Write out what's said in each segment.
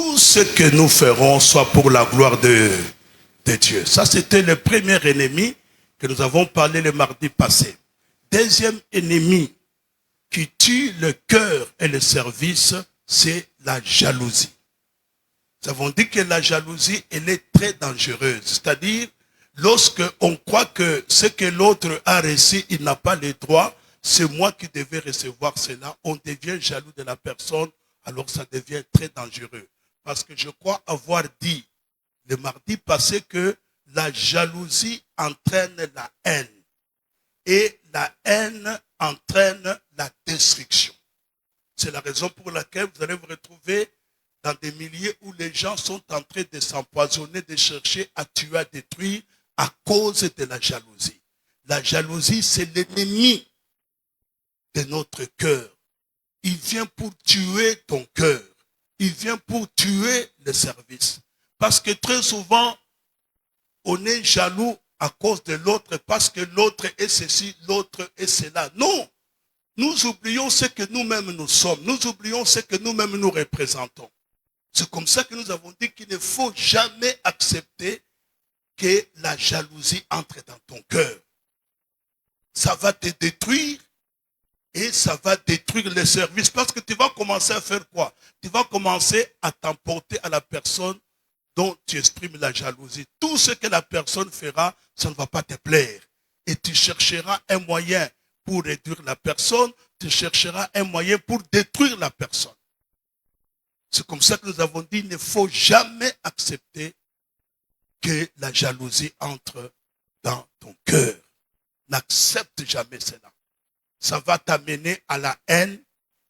tout ce que nous ferons soit pour la gloire de Dieu. Ça, c'était le premier ennemi que nous avons parlé le mardi passé. Deuxième ennemi qui tue le cœur et le service, c'est la jalousie. Nous avons dit que la jalousie, elle est très dangereuse. C'est-à-dire, lorsque on croit que ce que l'autre a reçu, il n'a pas le droit, c'est moi qui devais recevoir cela. On devient jaloux de la personne, alors ça devient très dangereux. Parce que je crois avoir dit le mardi passé que la jalousie entraîne la haine. Et la haine entraîne la destruction. C'est la raison pour laquelle vous allez vous retrouver dans des milieux où les gens sont en train de s'empoisonner, de chercher à tuer, à détruire à cause de la jalousie. La jalousie, c'est l'ennemi de notre cœur. Il vient pour tuer ton cœur. Il vient pour tuer le service. Parce que très souvent, on est jaloux à cause de l'autre, parce que l'autre est ceci, l'autre est cela. Non! Nous oublions ce que nous-mêmes nous sommes. Nous oublions ce que nous-mêmes nous représentons. C'est comme ça que nous avons dit qu'il ne faut jamais accepter que la jalousie entre dans ton cœur. Ça va te détruire et ça va détruire le service parce que tu vas commencer à faire quoi? Tu vas commencer à t'emporter à la personne dont tu exprimes la jalousie. Tout ce que la personne fera, ça ne va pas te plaire. Et tu chercheras un moyen pour réduire la personne, tu chercheras un moyen pour détruire la personne. C'est comme ça que nous avons dit, il ne faut jamais accepter que la jalousie entre dans ton cœur. N'accepte jamais cela. Ça va t'amener à la haine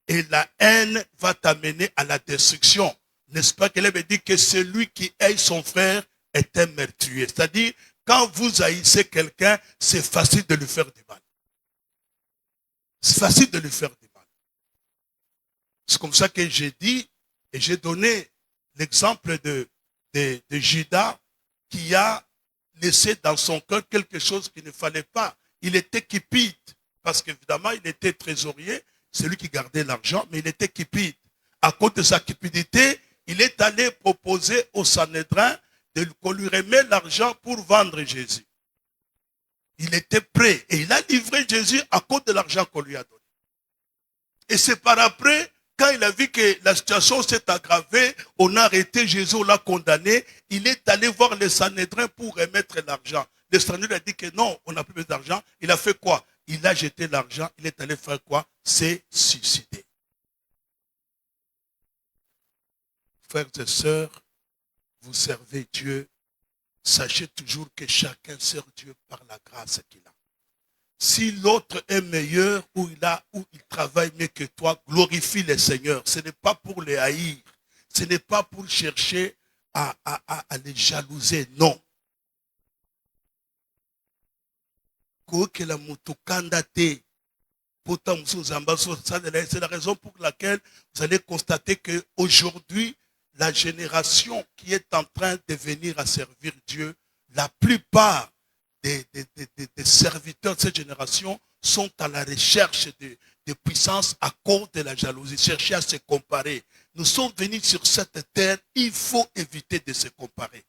et la haine va t'amener à la destruction. N'est-ce pas qu'elle avait dit que celui qui haït son frère est un meurtrier. C'est-à-dire, quand vous haïssez quelqu'un, c'est facile de lui faire du mal. C'est facile de lui faire du mal. C'est comme ça que j'ai dit, et j'ai donné l'exemple de Judas qui a laissé dans son cœur quelque chose qu'il ne fallait pas. Il était cupide, parce qu'évidemment, il était trésorier, c'est lui qui gardait l'argent, mais il était cupide. À cause de sa cupidité, il est allé proposer au Sanhédrin qu'on lui remet l'argent pour vendre Jésus. Il était prêt et il a livré Jésus à cause de l'argent qu'on lui a donné. Et c'est par après, quand il a vu que la situation s'est aggravée, on a arrêté Jésus, on l'a condamné, il est allé voir le Sanhédrin pour remettre l'argent. Le Sanhédrin a dit que non, on n'a plus besoin d'argent. Il a fait quoi? Il a jeté l'argent, il est allé faire quoi? C'est suicider. Frères et sœurs, vous servez Dieu, sachez toujours que chacun sert Dieu par la grâce qu'il a. Si l'autre est meilleur ou il travaille mieux que toi, glorifie le Seigneur. Ce n'est pas pour les haïr. Ce n'est pas pour chercher à les jalouser. Non. C'est la raison pour laquelle vous allez constater qu'aujourd'hui, la génération qui est en train de venir à servir Dieu, la plupart des serviteurs de cette génération sont à la recherche de puissance à cause de la jalousie, chercher à se comparer. Nous sommes venus sur cette terre, il faut éviter de se comparer.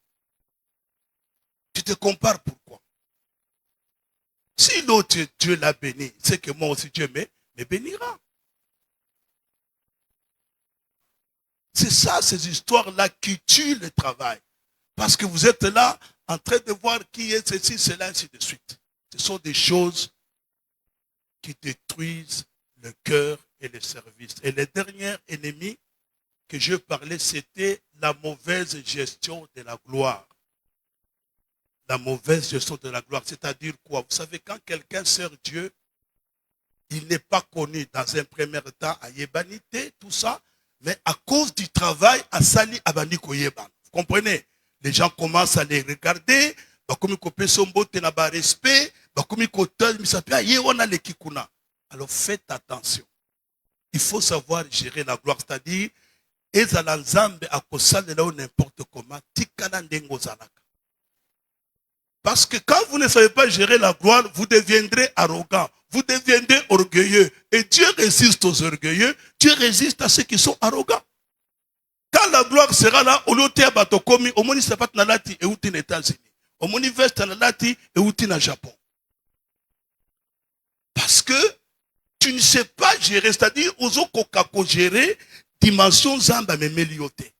Tu te compares pourquoi? Si l'autre Dieu l'a béni, c'est que moi aussi Dieu me bénira. C'est ça, ces histoires-là qui tuent le travail. Parce que vous êtes là en train de voir qui est ceci, cela, ainsi de suite. Ce sont des choses qui détruisent le cœur et le service. Et le dernier ennemi que je parlais, c'était la mauvaise gestion de la gloire. La mauvaise gestion de la gloire, c'est-à-dire quoi? Vous savez, quand quelqu'un sert Dieu, il n'est pas connu dans un premier temps à Yébanité, tout ça, mais à cause du travail, à Sali Abani Koyeban. Vous comprenez? Les gens commencent à les regarder, respect, alors faites attention. Il faut savoir gérer la gloire, c'est-à-dire, n'importe comment, parce que quand vous ne savez pas gérer la gloire, vous deviendrez arrogant, vous deviendrez orgueilleux. Et Dieu résiste aux orgueilleux, Dieu résiste à ceux qui sont arrogants. Quand la gloire sera là, au lieu de batokomi, au moni sapat nalati et outi aux États-Unis. Au moni veste nalati et outi na Japon. Parce que tu ne sais pas gérer, c'est-à-dire aux okokako gérer dimension zamba memeliote.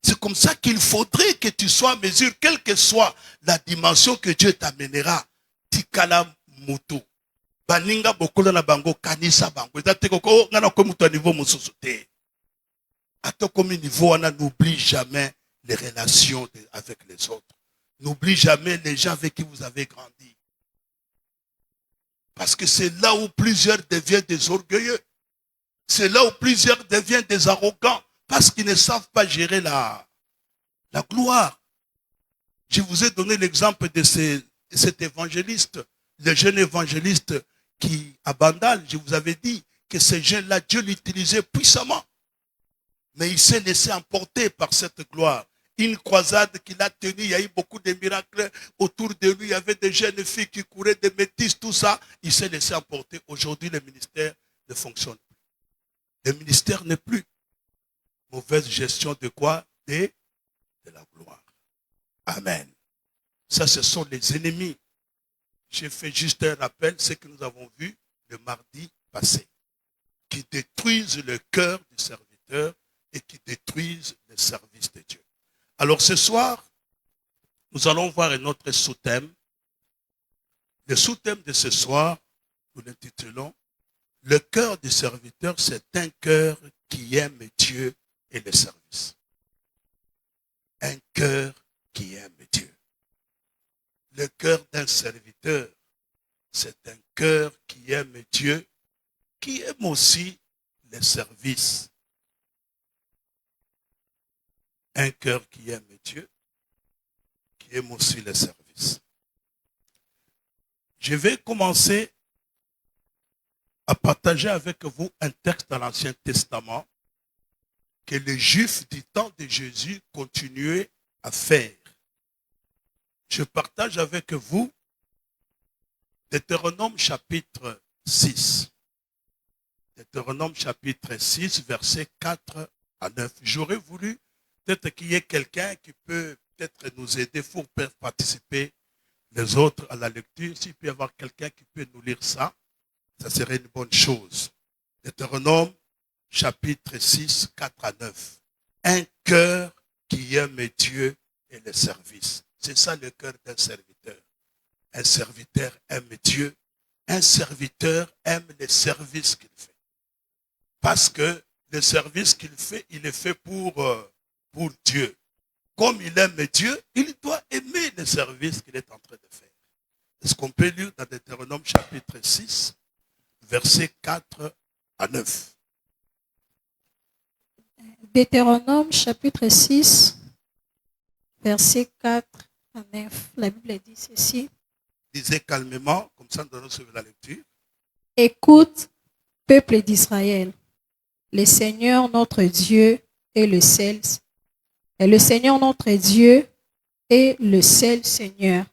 C'est comme ça qu'il faudrait que tu sois en mesure, quelle que soit la dimension que Dieu t'amènera, tikala moto. Baninga bokola na bango kanisa bango. Ezate koko ngana ko muto niveau mususu te. Ato comme niveau on n'oublie jamais les relations avec les autres. N'oublie jamais les gens avec qui vous avez grandi. Parce que c'est là où plusieurs deviennent des orgueilleux. C'est là où plusieurs deviennent des arrogants. Parce qu'ils ne savent pas gérer la gloire. Je vous ai donné l'exemple de cet évangéliste, le jeune évangéliste qui abandonne. Je vous avais dit que ce jeune-là, Dieu l'utilisait puissamment. Mais il s'est laissé emporter par cette gloire. Une croisade qu'il a tenue, il y a eu beaucoup de miracles autour de lui. Il y avait des jeunes filles qui couraient, des métisses, tout ça. Il s'est laissé emporter. Aujourd'hui, le ministère ne fonctionne plus. Le ministère n'est plus. Mauvaise gestion de quoi? De la gloire. Amen. Ça, ce sont les ennemis. J'ai fait juste un rappel, ce que nous avons vu le mardi passé, qui détruisent le cœur du serviteur et qui détruisent le service de Dieu. Alors ce soir, nous allons voir un autre sous-thème. Le sous-thème de ce soir, nous l'intitulons « Le cœur du serviteur, c'est un cœur qui aime Dieu et le service. » Un cœur qui aime Dieu. Le cœur d'un serviteur, c'est un cœur qui aime Dieu, qui aime aussi le service. Un cœur qui aime Dieu, qui aime aussi le service. Je vais commencer à partager avec vous un texte dans l'Ancien Testament que les Juifs du temps de Jésus continuaient à faire. Je partage avec vous Deutéronome chapitre 6. Deutéronome chapitre 6, versets 4 à 9. J'aurais voulu peut-être qu'il y ait quelqu'un qui peut peut-être nous aider pour participer les autres à la lecture. S'il peut y avoir quelqu'un qui peut nous lire ça, ça serait une bonne chose. Deutéronome chapitre 6, 4 à 9. Un cœur qui aime Dieu et le service. C'est ça le cœur d'un serviteur. Un serviteur aime Dieu. Un serviteur aime le service qu'il fait. Parce que le service qu'il fait, il est fait pour Dieu. Comme il aime Dieu, il doit aimer le service qu'il est en train de faire. Est-ce qu'on peut lire dans Deutéronome chapitre 6, versets 4 à 9? Deutéronome chapitre 6, verset 4 à 9. La Bible dit ceci. Lisez calmement, comme ça nous allons suivre la lecture. Écoute, peuple d'Israël, le Seigneur notre Dieu est le seul. Et le Seigneur notre Dieu est le seul Seigneur.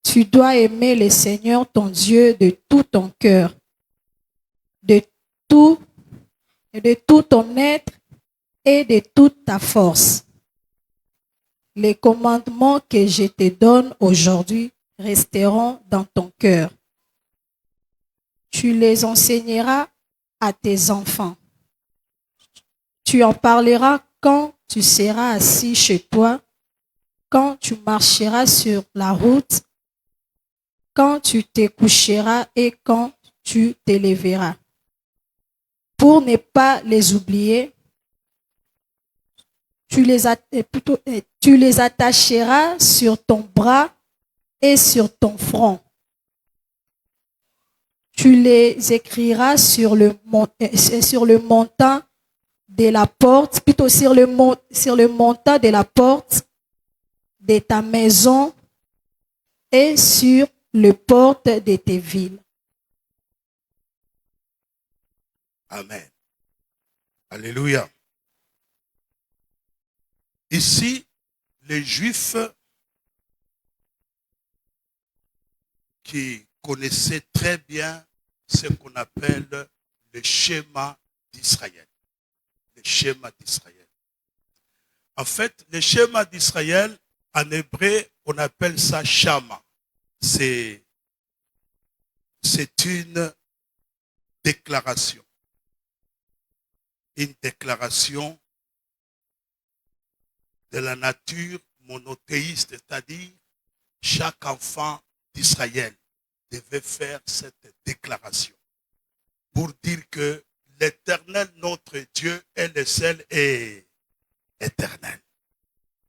Tu dois aimer le Seigneur ton Dieu de tout ton cœur, de tout ton être et de toute ta force. Les commandements que je te donne aujourd'hui resteront dans ton cœur. Tu les enseigneras à tes enfants. Tu en parleras quand tu seras assis chez toi, quand tu marcheras sur la route, quand tu te coucheras et quand tu te lèveras. Pour ne pas les oublier, tu les attacheras sur ton bras et sur ton front. Tu les écriras sur le montant de la porte, plutôt sur le montant de la porte de ta maison et sur les portes de tes villes. Amen. Alléluia. Ici, les Juifs qui connaissaient très bien ce qu'on appelle le schéma d'Israël. le schéma d'Israël. En fait, le schéma d'Israël, en hébreu, on appelle ça Shama. C'est une déclaration. Une déclaration de la nature monothéiste, c'est-à-dire chaque enfant d'Israël devait faire cette déclaration pour dire que l'Éternel, notre Dieu, est le seul et éternel.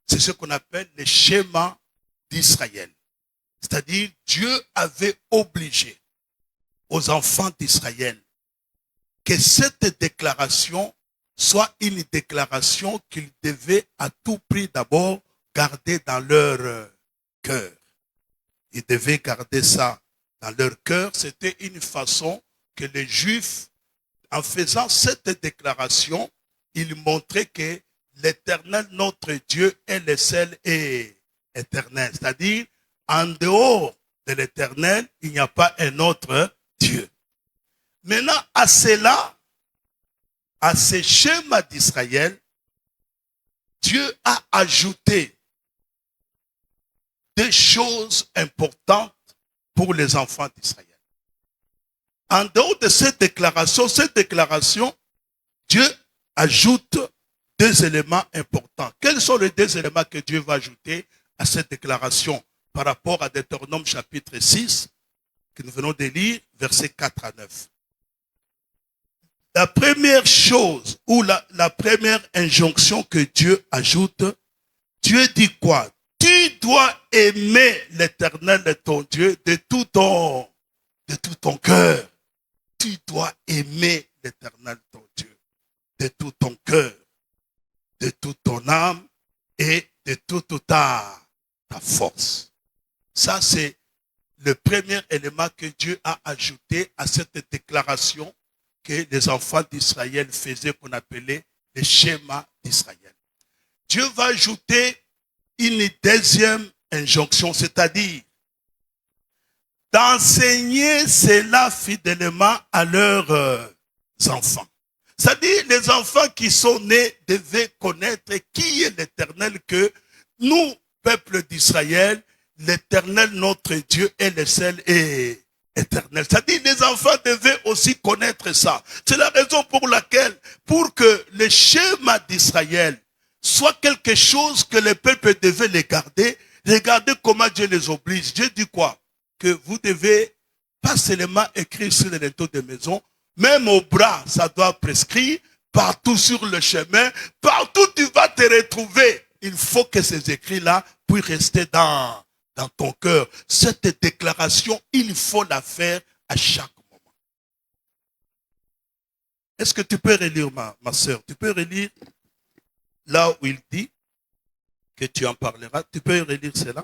C'est ce qu'on appelle le schéma d'Israël. C'est-à-dire Dieu avait obligé aux enfants d'Israël que cette déclaration soit une déclaration qu'ils devaient à tout prix d'abord garder dans leur cœur. Ils devaient garder ça dans leur cœur. C'était une façon que les Juifs, en faisant cette déclaration, ils montraient que l'Éternel, notre Dieu, est le seul et éternel. C'est-à-dire, en dehors de l'Éternel, il n'y a pas un autre Dieu. Maintenant, à cela, à ce schéma d'Israël, Dieu a ajouté des choses importantes pour les enfants d'Israël. En dehors de cette déclaration, Dieu ajoute deux éléments importants. Quels sont les deux éléments que Dieu va ajouter à cette déclaration par rapport à Deutéronome chapitre 6, que nous venons de lire, versets 4 à 9. La première chose, ou la première injonction que Dieu ajoute, Dieu dit quoi? Tu dois aimer l'Éternel ton Dieu de tout ton cœur. Tu dois aimer l'Éternel ton Dieu de tout ton cœur, de toute ton âme et de toute ta force. Ça, c'est le premier élément que Dieu a ajouté à cette déclaration que les enfants d'Israël faisaient, qu'on appelait le schéma d'Israël. Dieu va ajouter une deuxième injonction, c'est-à-dire d'enseigner cela fidèlement à leurs enfants. C'est-à-dire, les enfants qui sont nés devaient connaître qui est l'Éternel, que nous, peuple d'Israël, l'Éternel, notre Dieu, est le seul et éternel. C'est-à-dire, les enfants devaient aussi connaître ça. C'est la raison pour laquelle, pour que le schéma d'Israël soit quelque chose que le peuple devait les garder, regardez comment Dieu les oblige. Dieu dit quoi? Que vous devez pas seulement écrire sur les linteaux de maison, même au bras, ça doit prescrire, partout sur le chemin, partout tu vas te retrouver. Il faut que ces écrits-là puissent rester dans ton cœur. Cette déclaration, il faut la faire à chaque moment. Est-ce que tu peux relire, ma soeur? Tu peux relire là où il dit que tu en parleras. Tu peux relire cela?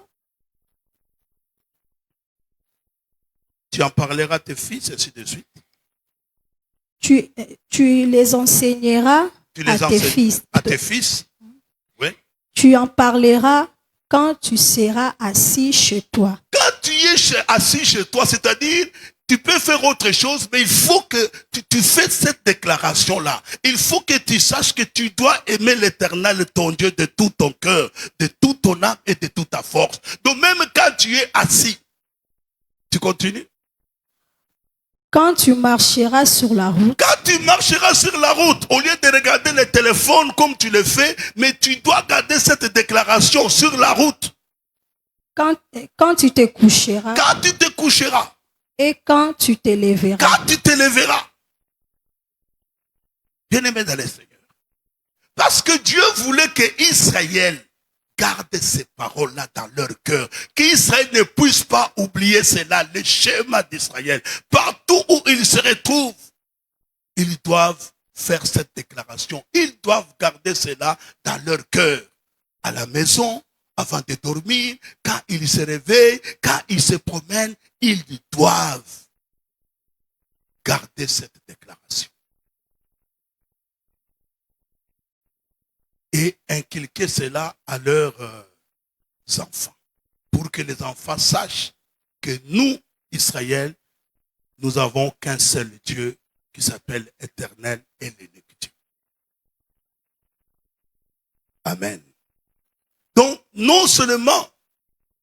Tu en parleras à tes fils, ainsi de suite. Tu les enseigneras à tes fils. À tes fils, oui. Tu en parleras quand tu seras assis chez toi. Quand tu es assis chez toi, c'est-à-dire, tu peux faire autre chose, mais il faut que tu fasses cette déclaration-là. Il faut que tu saches que tu dois aimer l'Éternel, ton Dieu, de tout ton cœur, de toute ton âme et de toute ta force. Donc même quand tu es assis, tu continues. Quand tu marcheras sur la route. Quand tu marcheras sur la route, au lieu de regarder le téléphone comme tu le fais, mais tu dois garder cette déclaration sur la route. Quand tu te coucheras. Quand tu te coucheras. Et quand tu te lèveras. Quand tu te lèveras. Bien-aimé dans le Seigneur. Parce que Dieu voulait que Israël garde ces paroles-là dans leur cœur. Qu'Israël ne puisse pas oublier cela, le schéma d'Israël. Partout où ils se retrouvent, ils doivent faire cette déclaration. Ils doivent garder cela dans leur cœur. À la maison, avant de dormir, quand ils se réveillent, quand ils se promènent, ils doivent garder cette déclaration. Et inculquer cela à leurs enfants. Pour que les enfants sachent que nous, Israël, nous avons qu'un seul Dieu qui s'appelle Éternel et l'unique Dieu. Amen. Donc, non seulement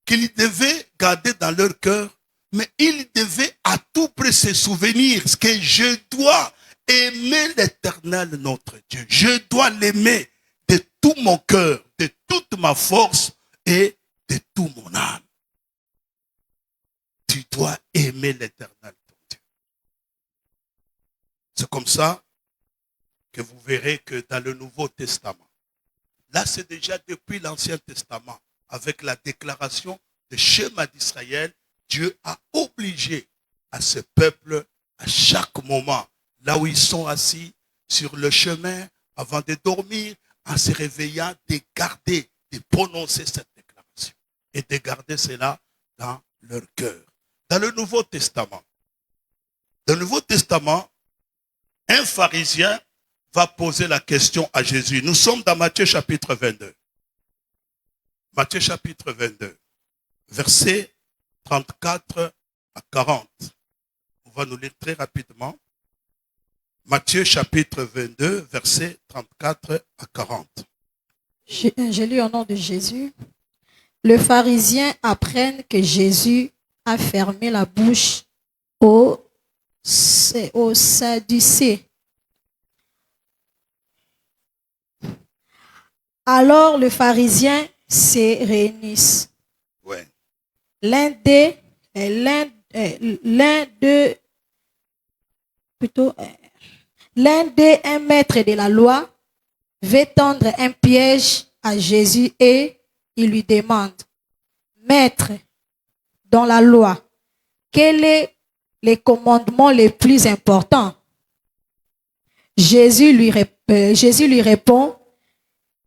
qu'ils devaient garder dans leur cœur, mais ils devaient à tout prix se souvenir que je dois aimer l'Éternel notre Dieu. Je dois l'aimer de tout mon cœur, de toute ma force et de tout mon âme. Tu dois aimer l'Éternel ton Dieu. C'est comme ça que vous verrez que dans le Nouveau Testament, là c'est déjà depuis l'Ancien Testament, avec la déclaration de schéma d'Israël, Dieu a obligé à ce peuple, à chaque moment, là où ils sont assis, sur le chemin, avant de dormir, en se réveillant, de garder, de prononcer cette déclaration et de garder cela dans leur cœur. Dans le Nouveau Testament, un pharisien va poser la question à Jésus. Nous sommes dans Matthieu chapitre 22. Matthieu chapitre 22, versets 34 à 40. On va nous lire très rapidement. Matthieu chapitre 22, versets 34 à 40. Je lis au nom de Jésus. Le pharisien apprenne que Jésus a fermé la bouche aux Sadducéens. Alors le pharisien se réunit. Ouais. L'un d'eux, un maître de la loi, veut tendre un piège à Jésus et il lui demande, Maître, dans la loi, quel est le commandement le plus important? Jésus lui répond,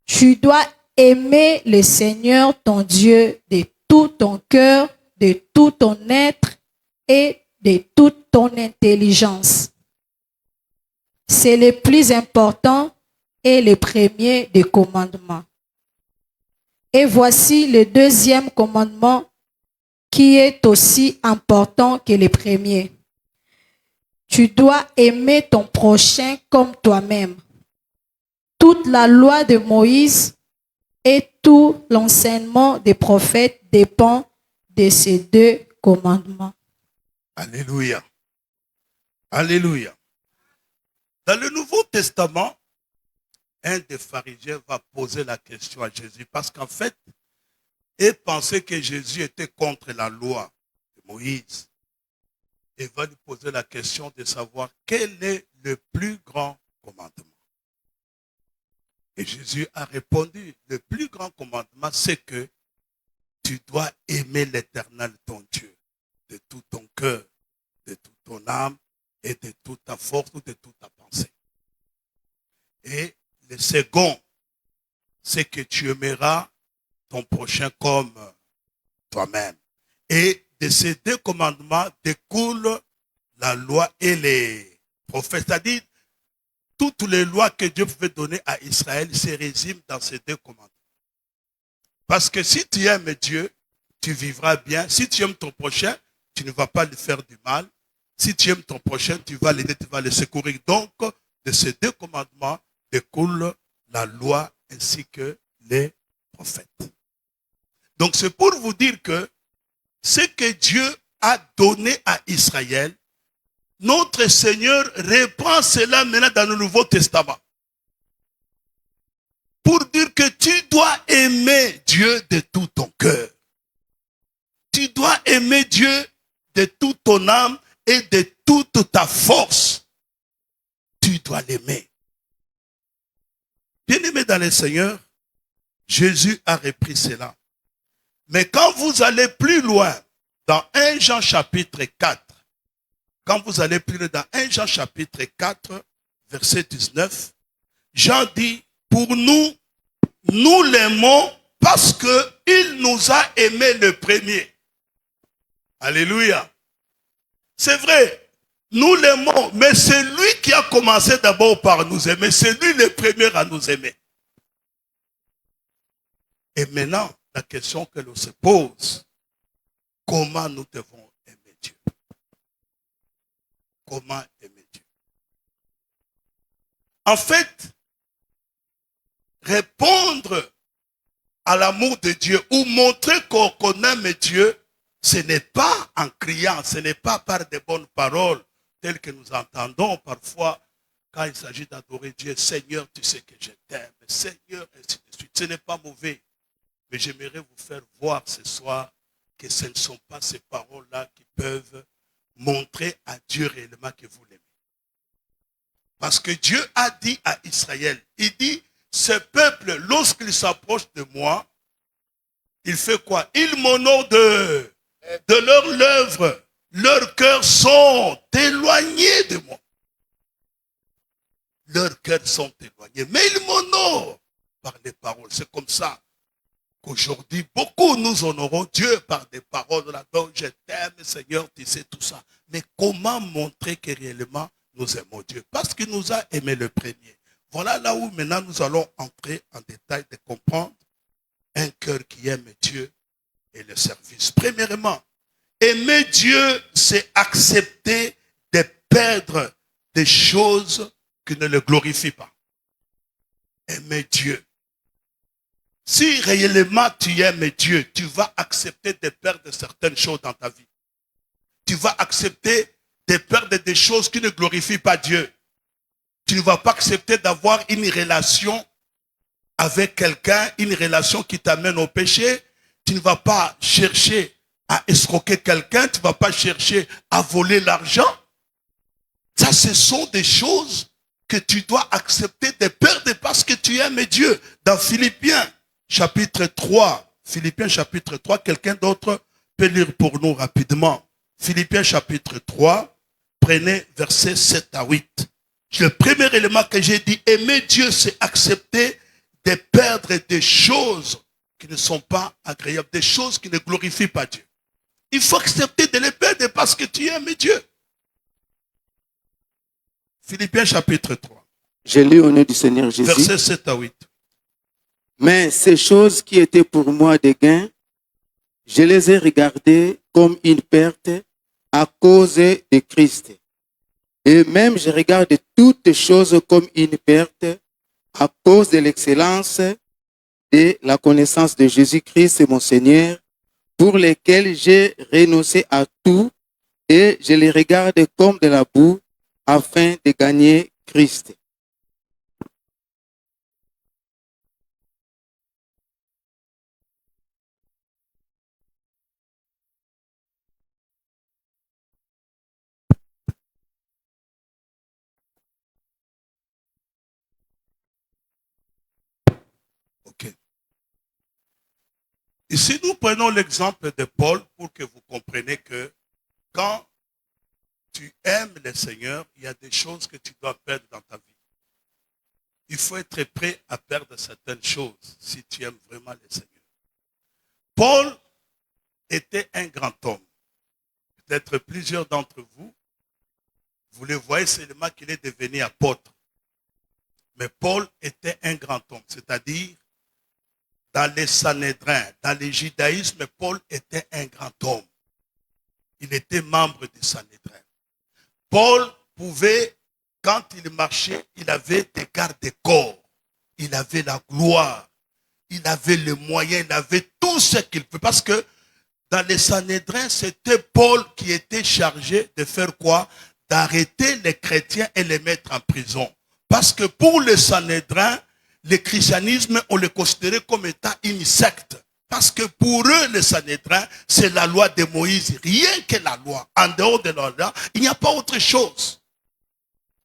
tu dois aimer le Seigneur ton Dieu de tout ton cœur, de tout ton être et de toute ton intelligence. C'est le plus important et le premier des commandements. Et voici le deuxième commandement qui est aussi important que le premier. Tu dois aimer ton prochain comme toi-même. Toute la loi de Moïse et tout l'enseignement des prophètes dépend de ces deux commandements. Alléluia. Alléluia. Dans le Nouveau Testament, un des pharisiens va poser la question à Jésus parce qu'en fait, il pensait que Jésus était contre la loi de Moïse. Il va lui poser la question de savoir quel est le plus grand commandement. Et Jésus a répondu, le plus grand commandement, c'est que tu dois aimer l'Éternel ton Dieu de tout ton cœur, de toute ton âme et de toute ta force ou de toute ta pensée. Et le second, c'est que tu aimeras ton prochain comme toi-même. Et de ces deux commandements découlent la loi et les prophètes. C'est-à-dire, toutes les lois que Dieu pouvait donner à Israël se résument dans ces deux commandements. Parce que si tu aimes Dieu, tu vivras bien. Si tu aimes ton prochain, tu ne vas pas lui faire du mal. Si tu aimes ton prochain, tu vas l'aider, tu vas le secourir. Donc, de ces deux commandements découle la loi ainsi que les prophètes. Donc, c'est pour vous dire que ce que Dieu a donné à Israël, notre Seigneur reprend cela maintenant dans le Nouveau Testament. Pour dire que tu dois aimer Dieu de tout ton cœur. Tu dois aimer Dieu de toute ton âme et de toute ta force. Tu dois l'aimer. Bien-aimé dans le Seigneur, Jésus a repris cela. Mais quand vous allez plus loin, dans 1 Jean chapitre 4, quand vous allez plus loin dans 1 Jean chapitre 4, verset 19, Jean dit, pour nous, nous l'aimons parce qu'il nous a aimés le premier. Alléluia. C'est vrai, nous l'aimons, mais c'est lui qui a commencé d'abord par nous aimer. C'est lui le premier à nous aimer. Et maintenant, la question que l'on se pose, comment nous devons aimer Dieu? Comment aimer Dieu? En fait, répondre à l'amour de Dieu ou montrer qu'on aime Dieu, ce n'est pas en criant, ce n'est pas par des bonnes paroles telles que nous entendons parfois quand il s'agit d'adorer Dieu. Seigneur, tu sais que je t'aime. Seigneur, ainsi de suite. Ce n'est pas mauvais. Mais j'aimerais vous faire voir ce soir que ce ne sont pas ces paroles-là qui peuvent montrer à Dieu réellement que vous l'aimez. Parce que Dieu a dit à Israël, il dit, ce peuple, lorsqu'il s'approche de moi, il fait quoi? Il m'honore de leurs lèvres. Leurs cœurs sont éloignés de moi. Leurs cœurs sont éloignés. Mais ils m'honorent par les paroles. C'est comme ça qu'aujourd'hui, beaucoup nous honorons Dieu par des paroles. Donc, je t'aime, Seigneur, tu sais tout ça. Mais comment montrer que réellement nous aimons Dieu? Parce qu'il nous a aimé le premier. Voilà là où maintenant nous allons entrer en détail de comprendre un cœur qui aime Dieu et le service. Premièrement, aimer Dieu, c'est accepter de perdre des choses qui ne le glorifient pas. Aimer Dieu. Si réellement tu aimes Dieu, tu vas accepter de perdre certaines choses dans ta vie. Tu vas accepter de perdre des choses qui ne glorifient pas Dieu. Tu ne vas pas accepter d'avoir une relation avec quelqu'un, une relation qui t'amène au péché. Tu ne vas pas chercher à escroquer quelqu'un, tu ne vas pas chercher à voler l'argent. Ça, ce sont des choses que tu dois accepter de perdre parce que tu aimes Dieu. Dans Philippiens chapitre 3, quelqu'un d'autre peut lire pour nous rapidement. Philippiens chapitre 3, prenez versets 7 à 8. Le premier élément que j'ai dit, aimer Dieu, c'est accepter de perdre des choses qui ne sont pas agréables, des choses qui ne glorifient pas Dieu. Il faut accepter de les perdre parce que tu aimes Dieu. Philippiens chapitre 3. Je lis au nom du Seigneur Jésus. Versets 7 à 8. Mais ces choses qui étaient pour moi des gains, je les ai regardées comme une perte à cause de Christ. Et même je regarde toutes choses comme une perte à cause de l'excellence et la connaissance de Jésus-Christ, mon Seigneur, pour lesquels j'ai renoncé à tout et je les regarde comme de la boue afin de gagner Christ. Ok. Ici, nous prenons l'exemple de Paul pour que vous compreniez que quand tu aimes le Seigneur, il y a des choses que tu dois perdre dans ta vie. Il faut être prêt à perdre certaines choses si tu aimes vraiment le Seigneur. Paul était un grand homme. Peut-être plusieurs d'entre vous, vous le voyez seulement qu'il est devenu apôtre. Mais Paul était un grand homme, c'est-à-dire dans les Sanhédrins, dans le judaïsme, Paul était un grand homme. Il était membre du Sanhédrin. Paul pouvait, quand il marchait, il avait des garde-corps. Il avait la gloire. Il avait les moyens. Il avait tout ce qu'il pouvait. Parce que dans les Sanhédrins, c'était Paul qui était chargé de faire quoi? D'arrêter les chrétiens et les mettre en prison. Parce que pour les Sanhédrins, le christianisme, on le considérait comme étant une secte. Parce que pour eux, les Sanhédrins, c'est la loi de Moïse. Rien que la loi. En dehors de la loi, il n'y a pas autre chose.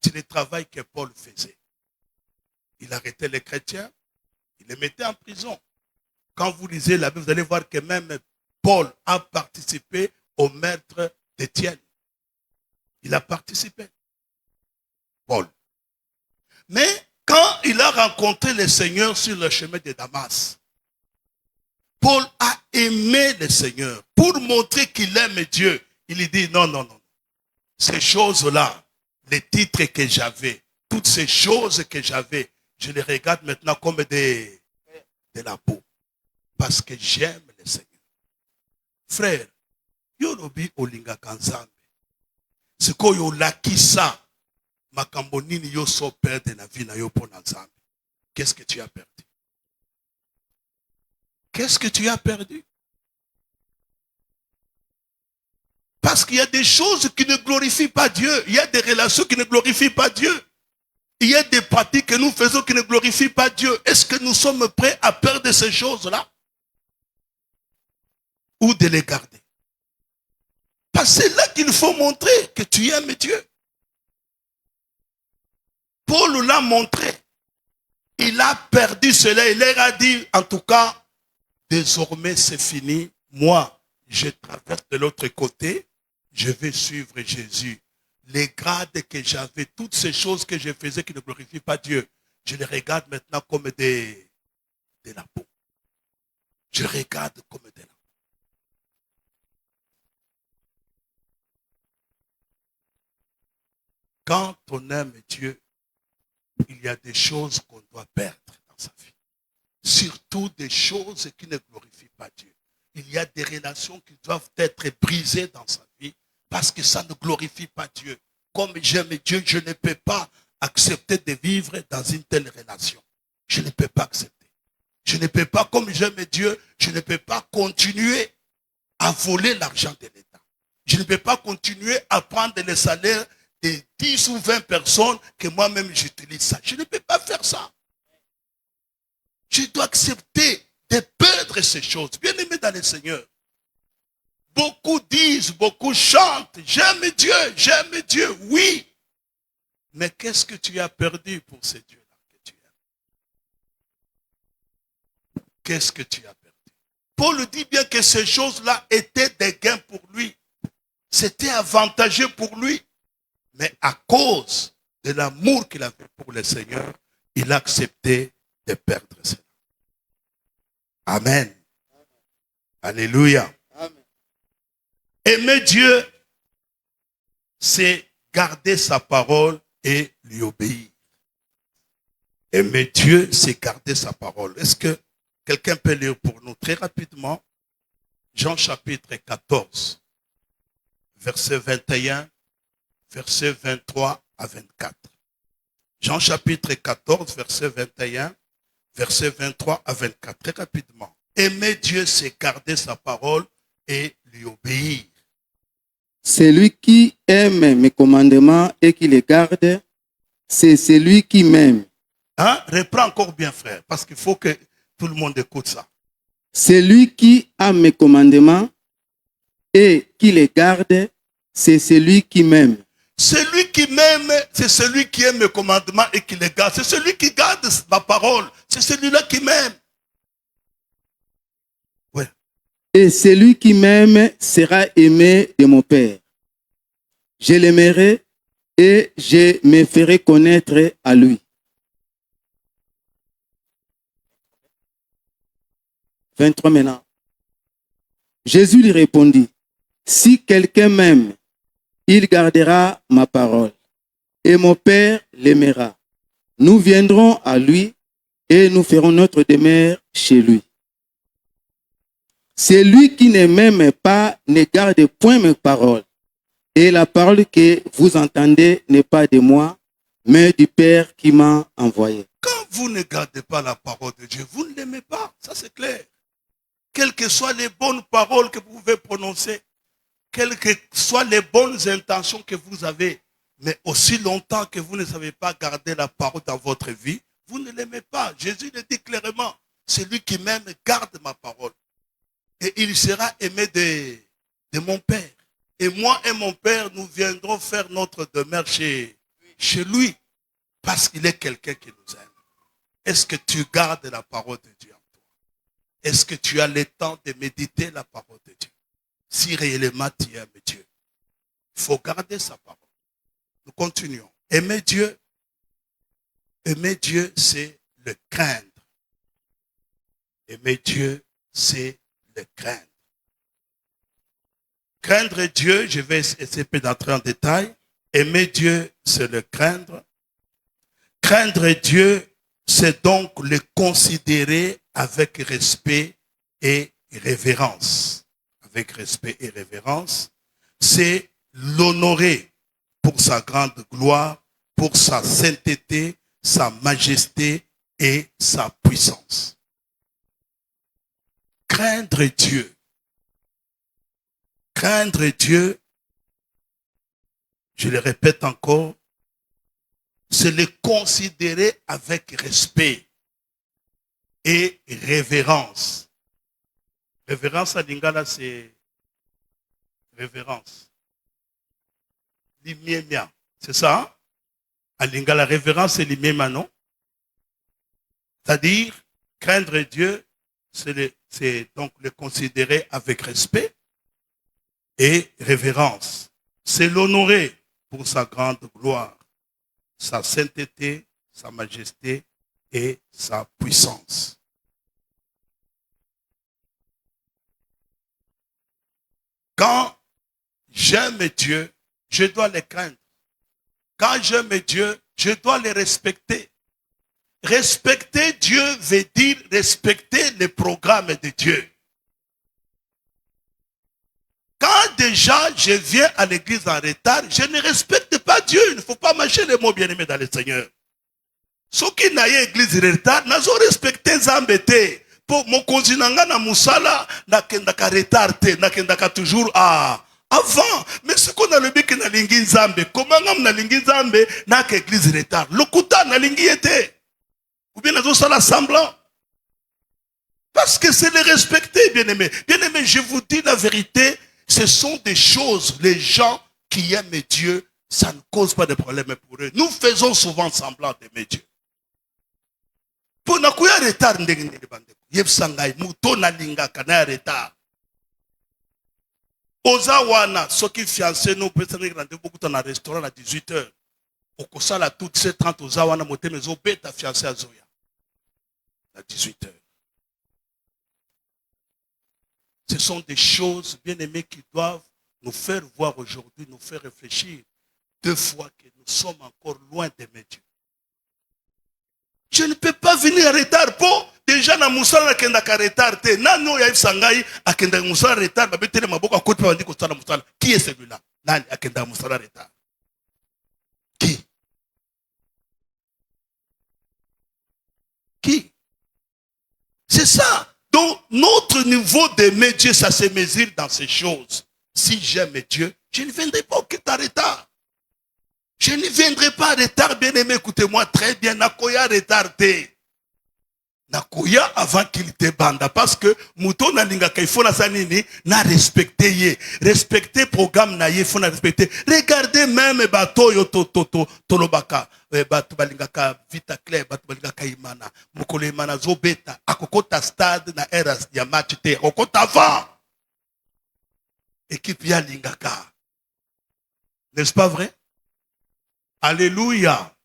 C'est le travail que Paul faisait. Il arrêtait les chrétiens, il les mettait en prison. Quand vous lisez la Bible, vous allez voir que même Paul a participé au meurtre d'Étienne. Il a participé. Paul. Mais quand il a rencontré le Seigneur sur le chemin de Damas, Paul a aimé le Seigneur pour montrer qu'il aime Dieu. Il dit non, non, non. Ces choses-là, les titres que j'avais, toutes ces choses que j'avais, je les regarde maintenant comme de la peau. Parce que j'aime le Seigneur. Frère, yolobi olinga kanzambe. C'est quoi yo lakisa makambo nini yo so perdre na vie na yo pona nzambe. Qu'est-ce que tu as perdu? qu'est-ce que tu as perdu? Parce qu'il y a des choses qui ne glorifient pas Dieu. Il y a des relations qui ne glorifient pas Dieu. Il y a des pratiques que nous faisons qui ne glorifient pas Dieu. Est-ce que nous sommes prêts à perdre ces choses-là? Ou de les garder? Parce que c'est là qu'il faut montrer que tu aimes Dieu. Paul l'a montré. Il a perdu cela. Il leur a dit, en tout cas, désormais c'est fini. Moi, je traverse de l'autre côté. Je vais suivre Jésus. Les grades que j'avais, toutes ces choses que je faisais qui ne glorifient pas Dieu, je les regarde maintenant comme de la peau. Je les regarde comme de la peau. Quand on aime Dieu, il y a des choses qu'on doit perdre dans sa vie. Surtout des choses qui ne glorifient pas Dieu. Il y a des relations qui doivent être brisées dans sa vie parce que ça ne glorifie pas Dieu. Comme j'aime Dieu, je ne peux pas accepter de vivre dans une telle relation. Je ne peux pas accepter. Je ne peux pas, comme j'aime Dieu, je ne peux pas continuer à voler l'argent de l'État. Je ne peux pas continuer à prendre les salaires de 10 ou 20 personnes que moi-même j'utilise ça. Je ne peux pas faire ça. Je dois accepter de perdre ces choses. Bien aimé dans le Seigneur. Beaucoup disent, beaucoup chantent, j'aime Dieu, oui. Mais qu'est-ce que tu as perdu pour ces dieux-là que tu aimes? Qu'est-ce que tu as perdu? Paul dit bien que ces choses-là étaient des gains pour lui. C'était avantageux pour lui. Mais à cause de l'amour qu'il avait pour le Seigneur, il a accepté de perdre cela. Amen. Alléluia. Aimer Dieu, c'est garder sa parole et lui obéir. Aimer Dieu, c'est garder sa parole. Est-ce que quelqu'un peut lire pour nous très rapidement Jean chapitre 14, verset 21, verset 23 à 24. Jean chapitre 14, verset 21, verset 23 à 24. Très rapidement. Aimer Dieu, c'est garder sa parole et lui obéir. Celui qui aime mes commandements et qui les garde, c'est celui qui m'aime. Hein? Reprends encore bien, frère, parce qu'il faut que tout le monde écoute ça. Celui qui a mes commandements et qui les garde, c'est celui qui m'aime. Celui qui m'aime, c'est celui qui aime mes commandements et qui les garde. C'est celui qui garde ma parole. C'est celui-là qui m'aime. Ouais. Et celui qui m'aime sera aimé de mon Père. Je l'aimerai et je me ferai connaître à lui. 23 maintenant. Jésus lui répondit, si quelqu'un m'aime, il gardera ma parole et mon Père l'aimera. Nous viendrons à lui et nous ferons notre demeure chez lui. Celui qui ne m'aime pas ne garde point mes paroles. Et la parole que vous entendez n'est pas de moi, mais du Père qui m'a envoyé. Quand vous ne gardez pas la parole de Dieu, vous ne l'aimez pas. Ça, c'est clair. Quelles que soient les bonnes paroles que vous pouvez prononcer, quelles que soient les bonnes intentions que vous avez, mais aussi longtemps que vous ne savez pas garder la parole dans votre vie, vous ne l'aimez pas. Jésus le dit clairement, celui qui m'aime garde ma parole. Et il sera aimé de mon Père. Et moi et mon Père, nous viendrons faire notre demeure chez lui. Parce qu'il est quelqu'un qui nous aime. Est-ce que tu gardes la parole de Dieu en toi? Est-ce que tu as le temps de méditer la parole de Dieu? Si réellement tu aimes Dieu, il faut garder sa parole. Nous continuons. Aimer Dieu, c'est le craindre. Aimer Dieu, c'est le craindre. Craindre Dieu, je vais essayer d'entrer en détail. Aimer Dieu, c'est le craindre. Craindre Dieu, c'est donc le considérer avec respect et révérence. Avec respect et révérence, c'est l'honorer pour sa grande gloire, pour sa sainteté, sa majesté et sa puissance. craindre Dieu. Craindre Dieu, je le répète encore, c'est le considérer avec respect et révérence. Révérence à Lingala, c'est révérence. L'imiemia, c'est ça? Hein? À Lingala, révérence, c'est l'imiemia, non? C'est-à-dire, craindre Dieu, c'est donc le considérer avec respect et révérence. C'est l'honorer pour sa grande gloire, sa sainteté, sa majesté et sa puissance. Quand j'aime Dieu, je dois le craindre. Quand j'aime Dieu, je dois le respecter. Respecter Dieu veut dire respecter les programmes de Dieu. Quand déjà je viens à l'église en retard, je ne respecte pas Dieu. Il ne faut pas mâcher les mots bien-aimés dans le Seigneur. Ceux qui n'ont pas l'église en retard, n'ont pas respecté Zambete. Pour mon continent, na musala, na kendaka retard, na kendaka toujours avant. Mais ce qu'on a le bec na lingi Zambe, comment na lingi Zambe, na l'église en retard. Lokuta na lingi était. Ou bien na sala semblant. Parce que c'est le respecter, bien-aimé. Bien-aimé, je vous dis la vérité. Ce sont des choses, les gens qui aiment Dieu, ça ne cause pas de problème pour eux. Nous faisons souvent semblant d'aimer Dieu. Pour nous, il y a retard. Il y a retard. Ozawana, ceux qui fiancés, nous pouvons beaucoup dans un restaurant à 18h. Au Kosala, toutes ces 30 Ozawana, moté mes obètes à fiancé à Zoya. À 18h. Ce sont des choses, bien aimées, qui doivent nous faire voir aujourd'hui, nous faire réfléchir 2 fois que nous sommes encore loin d'aimer Dieu. Je ne peux pas venir en retard pour déjà na musala kendaka retard te. Nano ya sangai akenda musala retard babetele maboko akote bandi ko sala musala. Qui est celui-là? Nani akenda musala retard? Qui? Qui? C'est ça. Donc, notre niveau d'aimer Dieu, ça se mesure dans ces choses. Si j'aime Dieu, je ne viendrai pas au retard. Je ne viendrai pas en retard, bien aimé, écoutez-moi très bien. Nakoya retardé. Nakoya avant qu'il te bande. Parce que, mouton na lingaka, il faut na sanini, na respecter ye. Respecter programme na ye, il faut na respecter. Regardez même bateau yo tolobaka. Bato balingaka vita clair, bato balingaka imana. Mukole imana zobeta. Akokota stade na eras ya match te. Akokota avant. Équipe ya lingaka. N'est-ce pas vrai? Alléluia.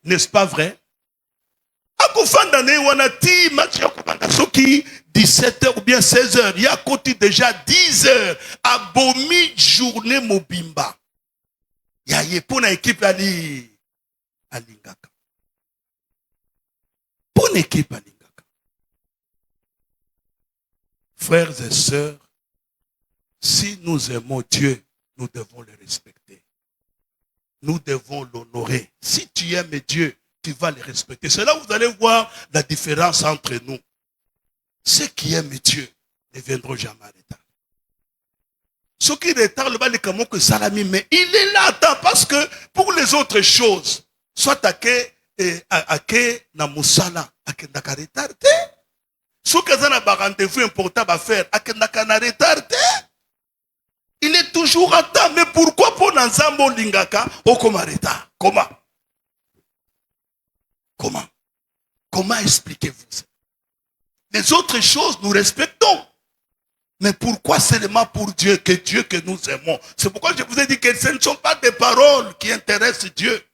N'est-ce pas vrai? Akofandane wanati match ya kubanda soki 17h ou bien 16h. Ya koti déjà 10h. Abomi journée mobimba. Ya yepona équipe ali alingaka. Bonne équipe alingaka. Frères et sœurs, si nous aimons Dieu, nous devons le respecter. Nous devons l'honorer. Si tu aimes Dieu, tu vas le respecter. C'est là où vous allez voir la différence entre nous. Ceux qui aiment Dieu ne viendront jamais en retard. Ceux qui retardent le bas les camons que Salami, mais il est là attends, parce que pour les autres choses, soit ake na musala ake ndaka retardé. Ceux qui ont un rendez-vous important à faire ake ndaka na retardé. Il est toujours à temps. Mais pourquoi pour Nanzambo Lingaka au Komareta? Comment? Comment? Comment expliquez-vous ça? Les autres choses, nous respectons. Mais pourquoi seulement pour Dieu que nous aimons? C'est pourquoi je vous ai dit que ce ne sont pas des paroles qui intéressent Dieu.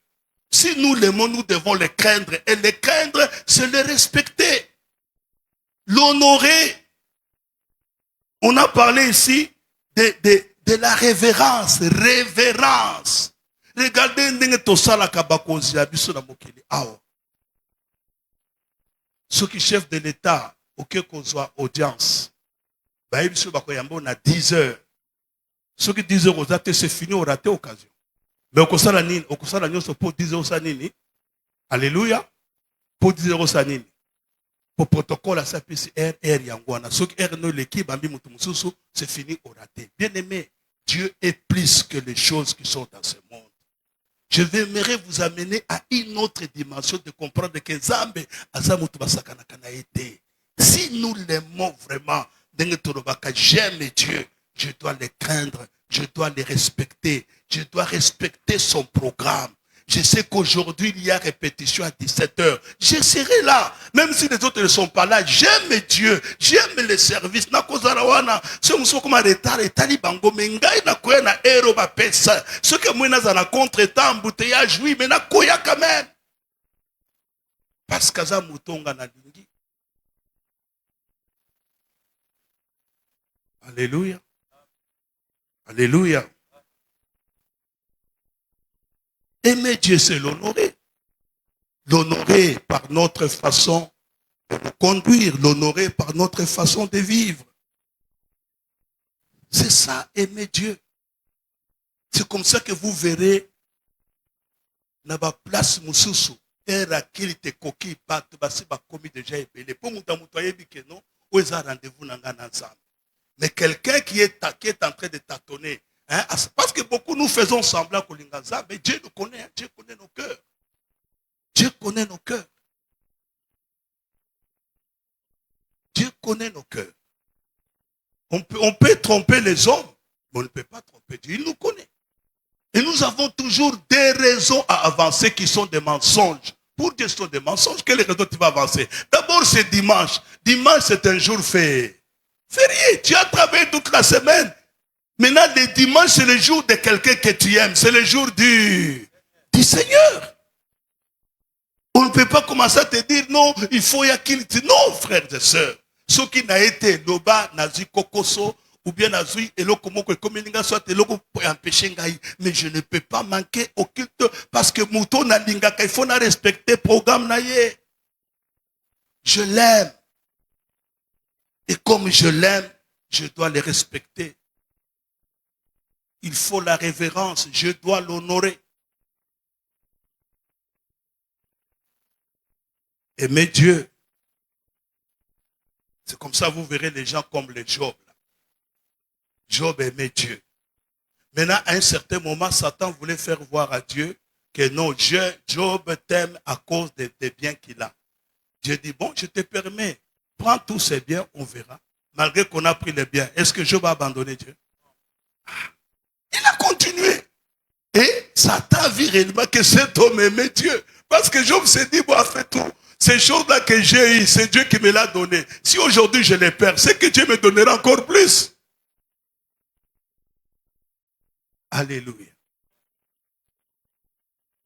Si nous l'aimons, nous devons le craindre. Et le craindre, c'est le respecter. L'honorer. On a parlé ici de la révérence. Révérence. Regardez ndenge tosala kabakozi ya biso na mokili awa. Ceux qui chefs de l'État, auquel qu'on soit audience, bah ils sont bakoyambo na 10 heures. Ceux qui 10 heures aux athées, c'est fini, on raté occasion. Mais au kosala nini, pour 10 heures sa nini. Alléluia. Pour 10 heures sa nini. Pour protocole, ça peut être R Yangwana. Ce qui R no l'équipe, c'est fini au raté. Bien aimé, Dieu est plus que les choses qui sont dans ce monde. Je aimerais vous amener à une autre dimension de comprendre que Zambe, si nous l'aimons vraiment, j'aime Dieu, je dois le craindre, je dois le respecter, je dois respecter son programme. Je sais qu'aujourd'hui, il y a répétition à 17h. Je serai là. Même si les autres ne sont pas là, j'aime Dieu. J'aime les services. Ce que moi, je na contre-temps, embouteillage, oui, mais na koya quand même. Parce que ça moutonga na lingi. Alléluia. Alléluia. Aimer Dieu, c'est l'honorer. L'honorer par notre façon de nous conduire, l'honorer par notre façon de vivre. C'est ça, aimer Dieu. C'est comme ça que vous verrez, na ba place mususu, era kili te koki bato basi ba komi déjà épelé. Pour mouta moutoye bike non, ou eza rendez-vous nanga ensemble. Mais quelqu'un qui est en train de tâtonner, hein, parce que beaucoup nous faisons semblant qu'on l'ingaza, mais Dieu nous connaît, hein, Dieu connaît nos cœurs. Dieu connaît nos cœurs. Dieu connaît nos cœurs. On peut tromper les hommes, mais on ne peut pas tromper Dieu. Il nous connaît. Et nous avons toujours des raisons à avancer qui sont des mensonges. Pour Dieu, ce sont des mensonges. Quelle raison tu vas avancer? D'abord, c'est dimanche. Dimanche, c'est un jour férié. Tu as travaillé toute la semaine. Maintenant, le dimanche, c'est le jour de quelqu'un que tu aimes. C'est le jour du Seigneur. On ne peut pas commencer à te dire non, il faut y qu'il. Non, frères et sœurs. Ce qui n'a été Loba, Nazi Kokoso, ou bien Nazi, et l'Okomoko, comme soit l'Oko pour empêcher Ngaï. Mais je ne peux pas manquer au culte parce que Mouton n'a l'ingaka, il faut respecter le programme Naye. Je l'aime. Et comme je l'aime, je dois le respecter. Il faut la révérence, je dois l'honorer. Aimer Dieu. C'est comme ça vous verrez les gens comme les Job. Job aimait Dieu. Maintenant, à un certain moment, Satan voulait faire voir à Dieu que non, Job t'aime à cause des biens qu'il a. Dieu dit, bon, je te permets, prends tous ces biens, on verra. Malgré qu'on a pris les biens, est-ce que Job a abandonné Dieu? Il a continué. Et Satan a vu réellement que cet homme aimait Dieu. Parce que Job s'est dit, bon, fait tout. Ces choses-là que j'ai eues, c'est Dieu qui me l'a donné. Si aujourd'hui je les perds, c'est que Dieu me donnera encore plus. Alléluia.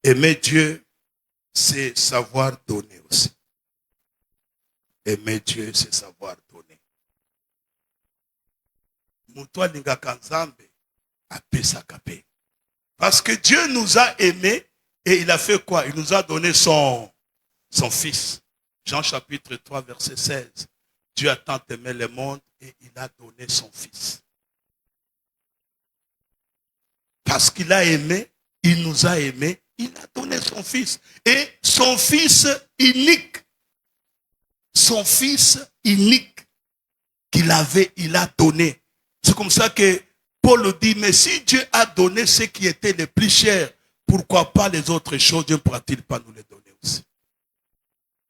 Aimer Dieu, c'est savoir donner aussi. Aimer Dieu, c'est savoir donner. Moutoua lingaka nzambe apesa kape. Parce que Dieu nous a aimés et il a fait quoi? Il nous a donné son fils. Jean chapitre 3 verset 16. Dieu a tant aimé le monde et il a donné son fils. Parce qu'il a aimé, il nous a aimés, il a donné son fils. Et son fils unique. Son fils unique qu'il avait, il a donné. C'est comme ça que Paul dit, mais si Dieu a donné ce qui était le plus cher, pourquoi pas les autres choses, Dieu ne pourra-t-il pas nous les donner aussi?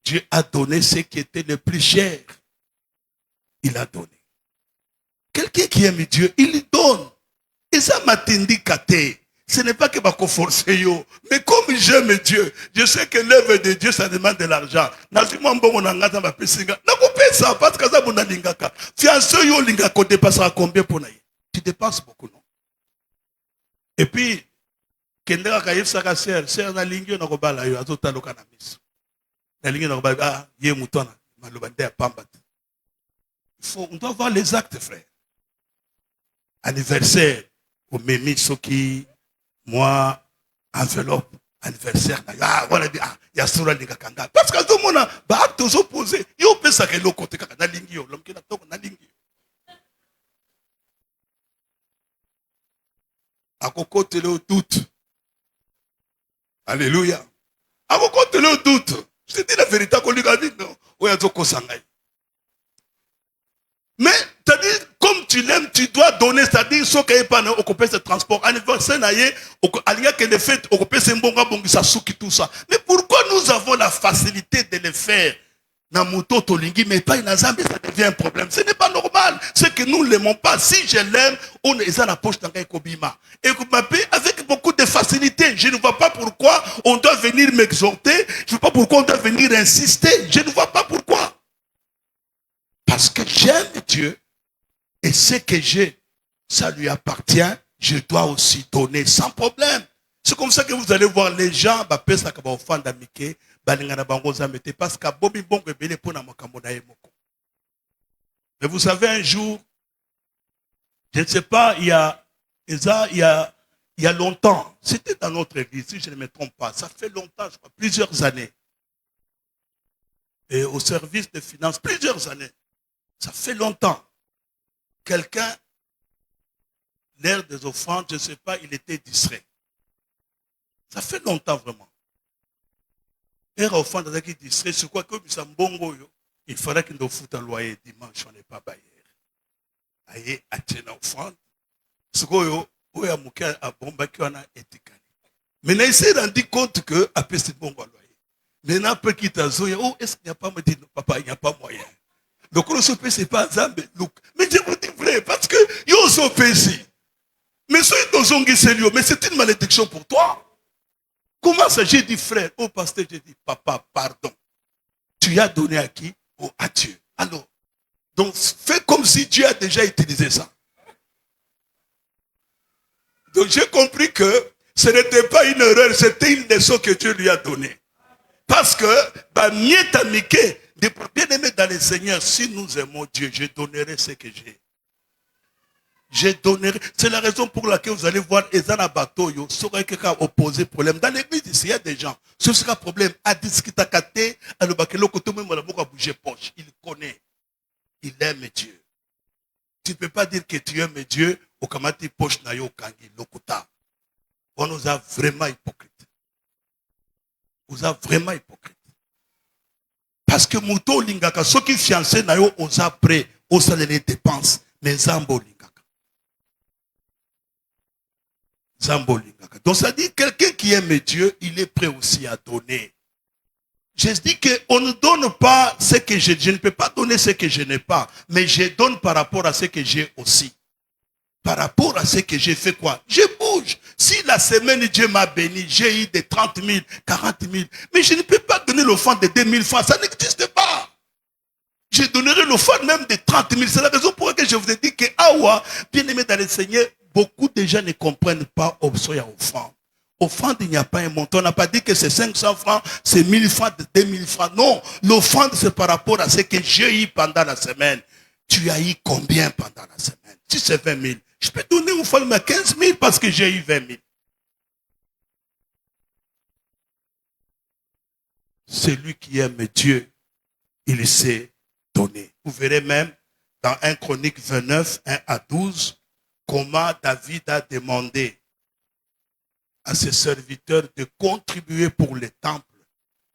Dieu a donné ce qui était le plus cher. Il a donné. Quelqu'un qui aime Dieu, il donne. Et ça m'a dit kate. Ce n'est pas que je vais forcer yo. Mais comme j'aime Dieu, je sais que l'œuvre de Dieu, ça demande de l'argent. Tu dépenses beaucoup, non? Et puis, Kendera Kaïf Saka Ser na lingio na kobala yo, azota loka na miso. Na lingio na kobala, ye mutona, malobande ya pambat. On doit voir les actes, frère. Anniversaire, au Mémi Soki, moi, enveloppe, anniversaire, voilà, il y a sur la ligne kanga. Parce que tout le monde a actes opposés. Il y a ça que l'autre côté, na lingio, l'homme qui n'a pas na lingio. À côté le doute. Alléluia. À côté le doute. Je te dis la vérité, qu'on lui a dit, non. Mais, c'est-à-dire, comme tu l'aimes, tu dois donner, c'est-à-dire, ce qu'il n'y a pas occupé ce transport. Anniversaire, il y a que les fêtes, occupé ce mbonga, tout ça. Mais pourquoi nous avons la facilité de le faire? Namuto Tolingi, mais pas une Zambie, ça devient un problème. Ce n'est pas normal. C'est que nous ne l'aimons pas. Si je l'aime, on est dans la poche d'un gars Kobima. Et avec beaucoup de facilité. Je ne vois pas pourquoi on doit venir m'exhorter. Je ne vois pas pourquoi on doit venir insister. Je ne vois pas pourquoi. Parce que j'aime Dieu. Et ce que j'ai, ça lui appartient. Je dois aussi donner sans problème. C'est comme ça que vous allez voir les gens, parce que Bobby Bongo est belé pour na makamona moko. Mais vous savez, un jour, je ne sais pas, il y a longtemps, c'était dans notre église, si je ne me trompe pas, ça fait longtemps, je crois, plusieurs années. Et au service des finances, plusieurs années. Ça fait longtemps. Quelqu'un, l'heure des offrandes, je ne sais pas, il était distrait. Ça fait longtemps vraiment. Et offrande dans qui distrait, c'est quoi que il faudrait qu'il nous foute un loyer dimanche, on n'est pas bailleur. Aïe, à tienne offrande. C'est quoi où a mouké à bomba qui en a été calé. Maintenant, il s'est rendu compte que après c'est bon loyer. Maintenant, après qu'il t'a zoé, oh, est-ce qu'il n'y a pas, me dit, papa, il n'y a pas moyen. Donc, on ne se paie, c'est pas Zambé. Mais je vous dis vrai, parce que, yo, se paie ici. Mais c'est une malédiction pour toi. Comment ça, j'ai dit frère, au pasteur, j'ai dit papa, pardon. Tu as donné à qui? Oh, à Dieu. Alors, donc fais comme si Dieu a déjà utilisé ça. Donc j'ai compris que ce n'était pas une erreur, c'était une leçon que Dieu lui a donnée. Parce que, mieux t'amiquer, de bien aimer dans le Seigneur, si nous aimons Dieu, je donnerai ce que j'ai. Je donnerai. C'est la raison pour laquelle vous allez voir Ezana Batoyo, sera quelqu'un opposé problème. Dans l'église ici, il y a des gens. Ce sera problème. À discuter, à le bakelo, côté même la bouche à bouger poche. Il connaît. Il aime Dieu. Tu ne peux pas dire que tu aimes Dieu au kamati poche na yo kangi lokuta. On nous a vraiment hypocrite. On nous a vraiment hypocrite. Parce que Mouto Lingaka, ceux qui fiancés na yo, on a prêt au salaire des dépenses. Mais Zambo Lingaka. Donc ça dit quelqu'un qui aime Dieu, il est prêt aussi à donner. Je dis qu'on ne donne pas ce que j'ai. Je ne peux pas donner ce que je n'ai pas, mais je donne par rapport à ce que j'ai aussi. Par rapport à ce que j'ai fait quoi? Je bouge. Si la semaine Dieu m'a béni, j'ai eu des 30 000, 40 000, mais je ne peux pas donner l'offrande de 2 000 francs, ça n'existe pas. Je donnerai l'offrande même de 30 000. C'est la raison pour laquelle je vous ai dit que Awa, bien aimé dans le Seigneur, beaucoup de gens ne comprennent pas option et offrande. Offrande, il n'y a pas un montant. On n'a pas dit que c'est 500 francs, c'est 1000 francs, 2000 francs. Non, l'offrande, c'est par rapport à ce que j'ai eu pendant la semaine. Tu as eu combien pendant la semaine? Si c'est 20 000, je peux donner une offrande à 15 000 parce que j'ai eu 20 000. Celui qui aime Dieu, il sait donner. Vous verrez même dans 1 Chronique 29, 1 à 12, comment David a demandé à ses serviteurs de contribuer pour le temple.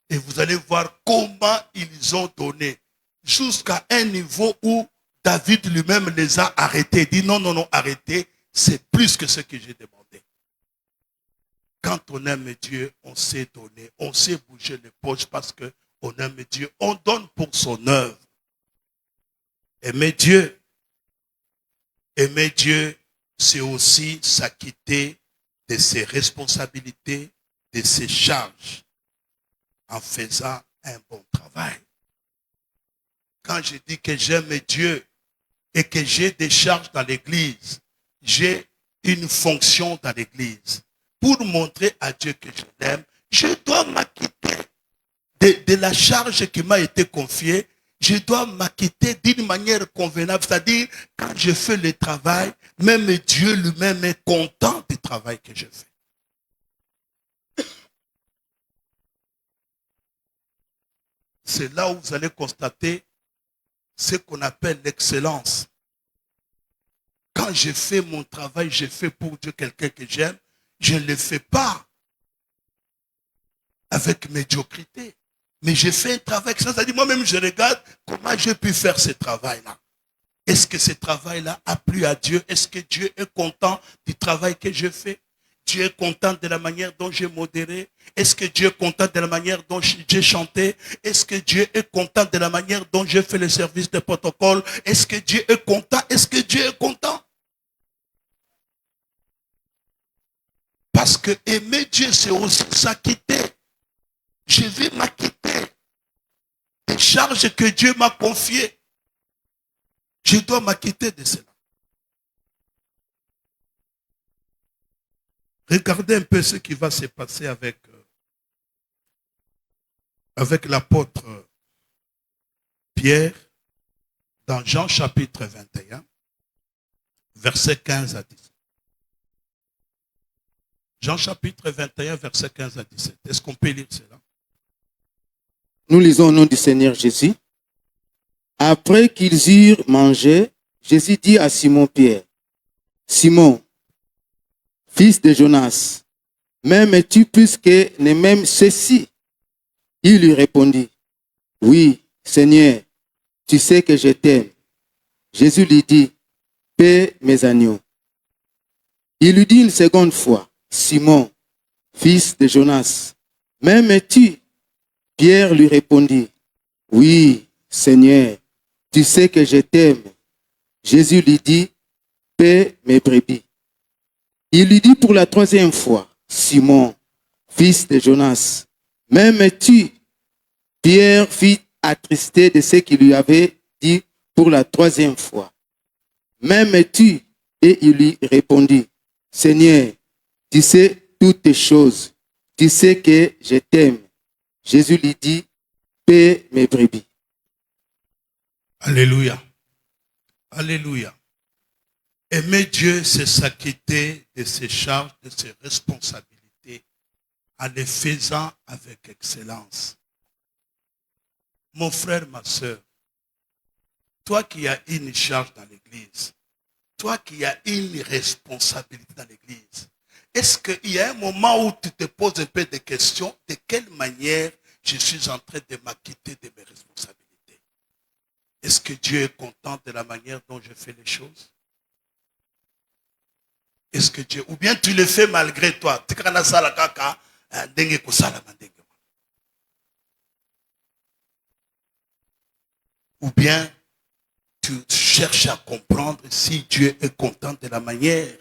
Et vous allez voir comment ils ont donné jusqu'à un niveau où David lui-même les a arrêtés. Il dit non, non, non, arrêtez, c'est plus que ce que j'ai demandé. Quand on aime Dieu, on sait donner, on sait bouger les poches parce qu'on aime Dieu. On donne pour son œuvre. Aimer Dieu, c'est aussi s'acquitter de ses responsabilités, de ses charges, en faisant un bon travail. Quand je dis que j'aime Dieu et que j'ai des charges dans l'église, j'ai une fonction dans l'église. Pour montrer à Dieu que je l'aime, je dois m'acquitter de la charge qui m'a été confiée. Je dois m'acquitter d'une manière convenable. C'est-à-dire, quand je fais le travail, même Dieu lui-même est content du travail que je fais. C'est là où vous allez constater ce qu'on appelle l'excellence. Quand je fais mon travail, je fais pour Dieu quelqu'un que j'aime, je ne le fais pas avec médiocrité. Mais j'ai fait un travail excellent. C'est-à-dire, moi-même, je regarde comment j'ai pu faire ce travail-là. Est-ce que ce travail-là a plu à Dieu? Est-ce que Dieu est content du travail que j'ai fait? Dieu est content de la manière dont j'ai modéré? Est-ce que Dieu est content de la manière dont j'ai chanté? Est-ce que Dieu est content de la manière dont j'ai fait le service de protocole? Est-ce que Dieu est content? Est-ce que Dieu est content? Parce que aimer Dieu, c'est aussi s'acquitter. Je vais m'acquitter des charges que Dieu m'a confiées. Je dois m'acquitter de cela. Regardez un peu ce qui va se passer avec l'apôtre Pierre dans Jean chapitre 21, versets 15 à 17. Jean chapitre 21, versets 15 à 17. Est-ce qu'on peut lire cela? Nous lisons au nom du Seigneur Jésus. Après qu'ils eurent mangé, Jésus dit à Simon-Pierre, Simon, fils de Jonas, m'aimes-tu plus que ne m'aiment ceux-ci? Il lui répondit, oui, Seigneur, tu sais que je t'aime. Jésus lui dit, paie mes agneaux. Il lui dit une seconde fois, Simon, fils de Jonas, m'aimes-tu? Pierre lui répondit, oui, Seigneur, tu sais que je t'aime. Jésus lui dit, paie mes brebis. Il lui dit pour la troisième fois, Simon, fils de Jonas, m'aimes-tu? Pierre fut attristé de ce qu'il lui avait dit pour la troisième fois. M'aimes-tu? Et il lui répondit, Seigneur, tu sais toutes choses, tu sais que je t'aime. Jésus lui dit, paie mes brebis. Alléluia. Alléluia. Aimer Dieu, c'est s'acquitter de ses charges, de ses responsabilités, en les faisant avec excellence. Mon frère, ma soeur, toi qui as une charge dans l'église, toi qui as une responsabilité dans l'église, est-ce qu'il y a un moment où tu te poses un peu de questions, de quelle manière je suis en train de m'acquitter de mes responsabilités? Est-ce que Dieu est content de la manière dont je fais les choses? Est-ce que Dieu, ou bien tu le fais malgré toi? Ou bien tu cherches à comprendre si Dieu est content de la manière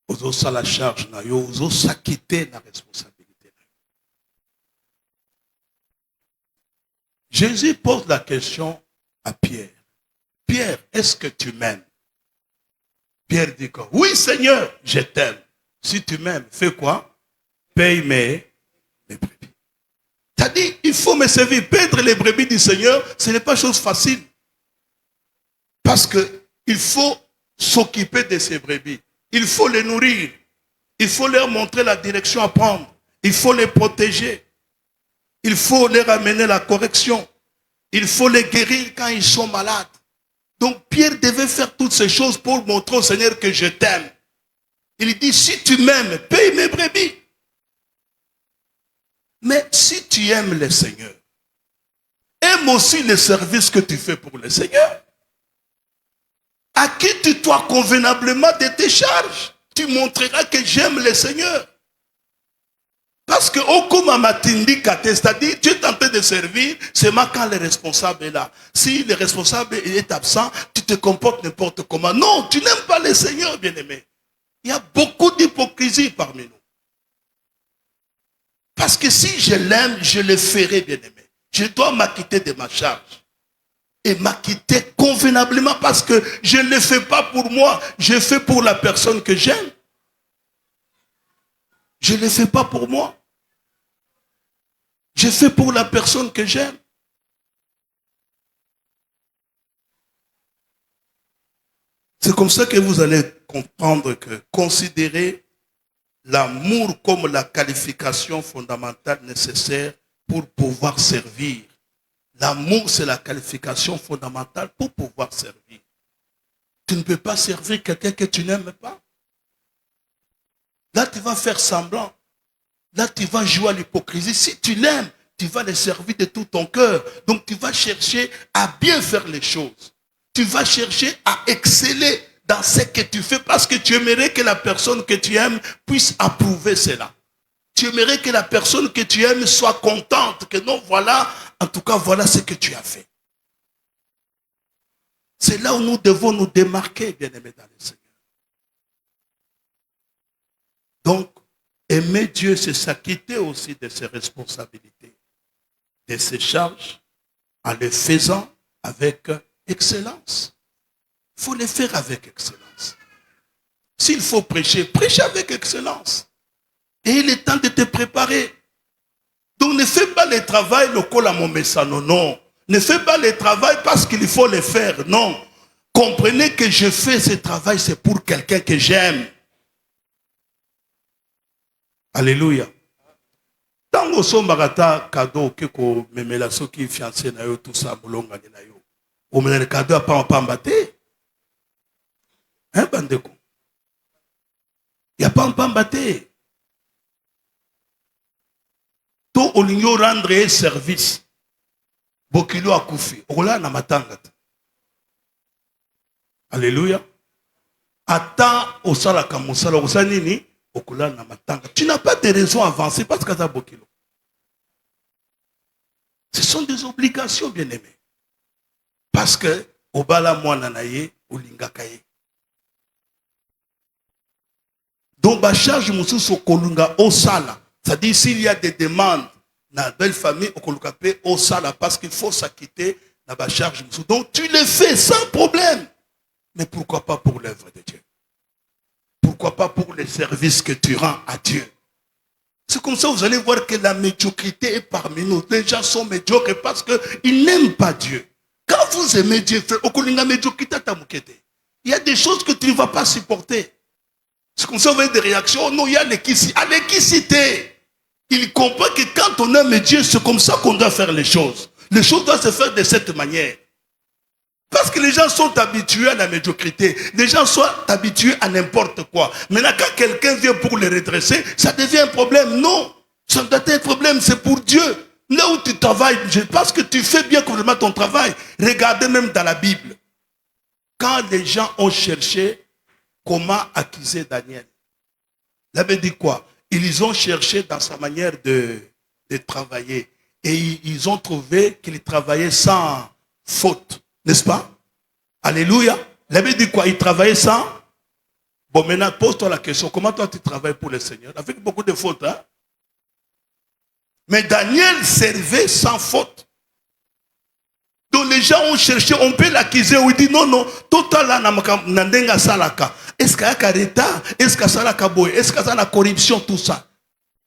dont la charge, dont s'acquitter de la responsabilité. Jésus pose la question à Pierre. Pierre, est-ce que tu m'aimes? Pierre dit quoi? Oui, Seigneur, je t'aime. Si tu m'aimes, fais quoi? Paye mes brebis. T'as dit, il faut me servir. Paître les brebis du Seigneur, ce n'est pas chose facile. Parce qu'il faut s'occuper de ces brebis. Il faut les nourrir. Il faut leur montrer la direction à prendre. Il faut les protéger. Il faut leur amener la correction. Il faut les guérir quand ils sont malades. Donc Pierre devait faire toutes ces choses pour montrer au Seigneur que je t'aime. Il dit, si tu m'aimes, paye mes brebis. Mais si tu aimes le Seigneur, aime aussi le service que tu fais pour le Seigneur. Acquitte-toi convenablement de tes charges. Tu montreras que j'aime le Seigneur. Parce que c'est-à-dire tu es en train de servir seulement quand le responsable est là. Si le responsable est absent, tu te comportes n'importe comment. Non, tu n'aimes pas le Seigneur, bien-aimé. Il y a beaucoup d'hypocrisie parmi nous. Parce que si je l'aime, je le ferai, bien-aimé. Je dois m'acquitter de ma charge. Et m'acquitter convenablement parce que je ne le fais pas pour moi, je fais pour la personne que j'aime. Je ne le fais pas pour moi. Je fais pour la personne que j'aime. C'est comme ça que vous allez comprendre que considérer l'amour comme la qualification fondamentale nécessaire pour pouvoir servir. L'amour, c'est la qualification fondamentale pour pouvoir servir. Tu ne peux pas servir quelqu'un que tu n'aimes pas. Là, tu vas faire semblant. Là, tu vas jouer à l'hypocrisie. Si tu l'aimes, tu vas les servir de tout ton cœur. Donc tu vas chercher à bien faire les choses. Tu vas chercher à exceller dans ce que tu fais parce que tu aimerais que la personne que tu aimes puisse approuver cela. Tu aimerais que la personne que tu aimes soit contente, que non, voilà, en tout cas, voilà ce que tu as fait. C'est là où nous devons nous démarquer, bien-aimés dans le Seigneur. Donc, aimer Dieu, c'est s'acquitter aussi de ses responsabilités, de ses charges, en le faisant avec excellence. Il faut le faire avec excellence. S'il faut prêcher, prêche avec excellence. Et il est temps de te préparer. Donc ne fais pas le travail le col à mon message, non. Ne fais pas le travail parce qu'il faut le faire, non. Comprenez que je fais ce travail, c'est pour quelqu'un que j'aime. Alléluia. Tant que son barata cadeau que ko memela soki fiancé na yo tout ça molonga na yo. O menel cadeau pa pambaté. Hein bandeko. Ya pa pambaté. To olingo rendre service. Bokilo akufi. Ola na matanga. Alléluia. Ata osala kamusala osanini. Tu n'as pas de raison avancée parce que tu as beaucoup. Ce sont des obligations, bien-aimés. Parce que, au bala moananaye, au lingakaye. Donc, la charge au kolunga au sala. C'est-à-dire, s'il y a des demandes dans la belle famille, au kolukapé au sala, parce qu'il faut s'acquitter dans la charge. Donc, tu le fais sans problème. Mais pourquoi pas pour l'œuvre de Dieu? Pourquoi pas pour les services que tu rends à Dieu? C'est comme ça que vous allez voir que la médiocrité est parmi nous. Les gens sont médiocres parce qu'ils n'aiment pas Dieu. Quand vous aimez Dieu, il y a des choses que tu ne vas pas supporter. C'est comme ça que vous voyez des réactions. Oh non, il y a l'équicité. Il comprend que quand on aime Dieu, c'est comme ça qu'on doit faire les choses. Les choses doivent se faire de cette manière. Parce que les gens sont habitués à la médiocrité. Les gens sont habitués à n'importe quoi. Maintenant, quand quelqu'un vient pour les redresser, ça devient un problème. Non, ça doit être un problème, c'est pour Dieu. Là où tu travailles, je pense que tu fais bien complètement ton travail. Regardez même dans la Bible. Quand les gens ont cherché comment accuser Daniel, la Bible dit quoi? Ils ont cherché dans sa manière de travailler. Et ils ont trouvé qu'il travaillait sans faute. N'est-ce pas? Alléluia. La Bible dit quoi? Il travaillait sans. Bon, maintenant, pose-toi la question. Comment toi tu travailles pour le Seigneur? Avec beaucoup de fautes, hein? Mais Daniel servait sans faute. Donc les gens ont cherché, on peut l'accuser. On dit non, non. Total nandenga salaka. Est-ce qu'il y a careta? Est-ce qu'il y a salaka boy? Est-ce qu'il y a la corruption? Tout ça.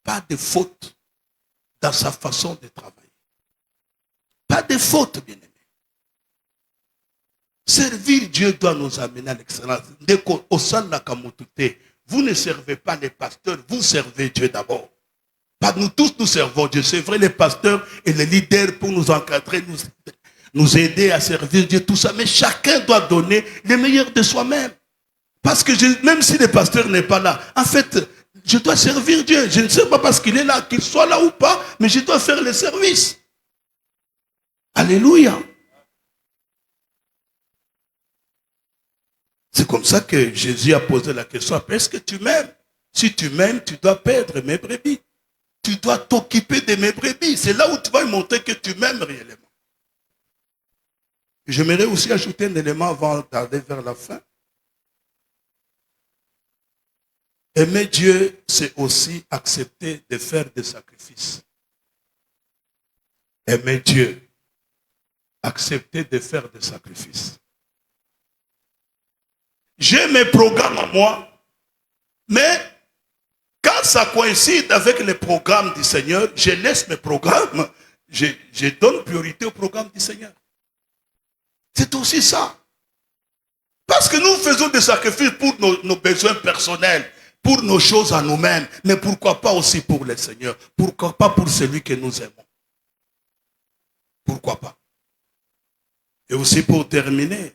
Pas de faute dans sa façon de travailler. Pas de faute, bien aimé. Servir Dieu doit nous amener à l'excellence. Vous ne servez pas les pasteurs, vous servez Dieu d'abord. Pas nous tous, nous servons Dieu. C'est vrai, les pasteurs et les leaders pour nous encadrer, nous aider à servir Dieu, tout ça. Mais chacun doit donner le meilleur de soi-même. Parce que même si le pasteur n'est pas là, en fait, je dois servir Dieu. Je ne sais pas parce qu'il est là, qu'il soit là ou pas, mais je dois faire le service. Alléluia. C'est comme ça que Jésus a posé la question. Est-ce que tu m'aimes? Si tu m'aimes, tu dois perdre mes brebis. Tu dois t'occuper de mes brebis. C'est là où tu vas montrer que tu m'aimes réellement. J'aimerais aussi ajouter un élément avant d'aller vers la fin. Aimer Dieu, c'est aussi accepter de faire des sacrifices. Aimer Dieu, accepter de faire des sacrifices. J'ai mes programmes à moi, mais quand ça coïncide avec les programmes du Seigneur, je laisse mes programmes, je donne priorité au programme du Seigneur. C'est aussi ça. Parce que nous faisons des sacrifices pour nos besoins personnels, pour nos choses à nous-mêmes, mais pourquoi pas aussi pour le Seigneur? Pourquoi pas pour celui que nous aimons? Pourquoi pas? Et aussi pour terminer,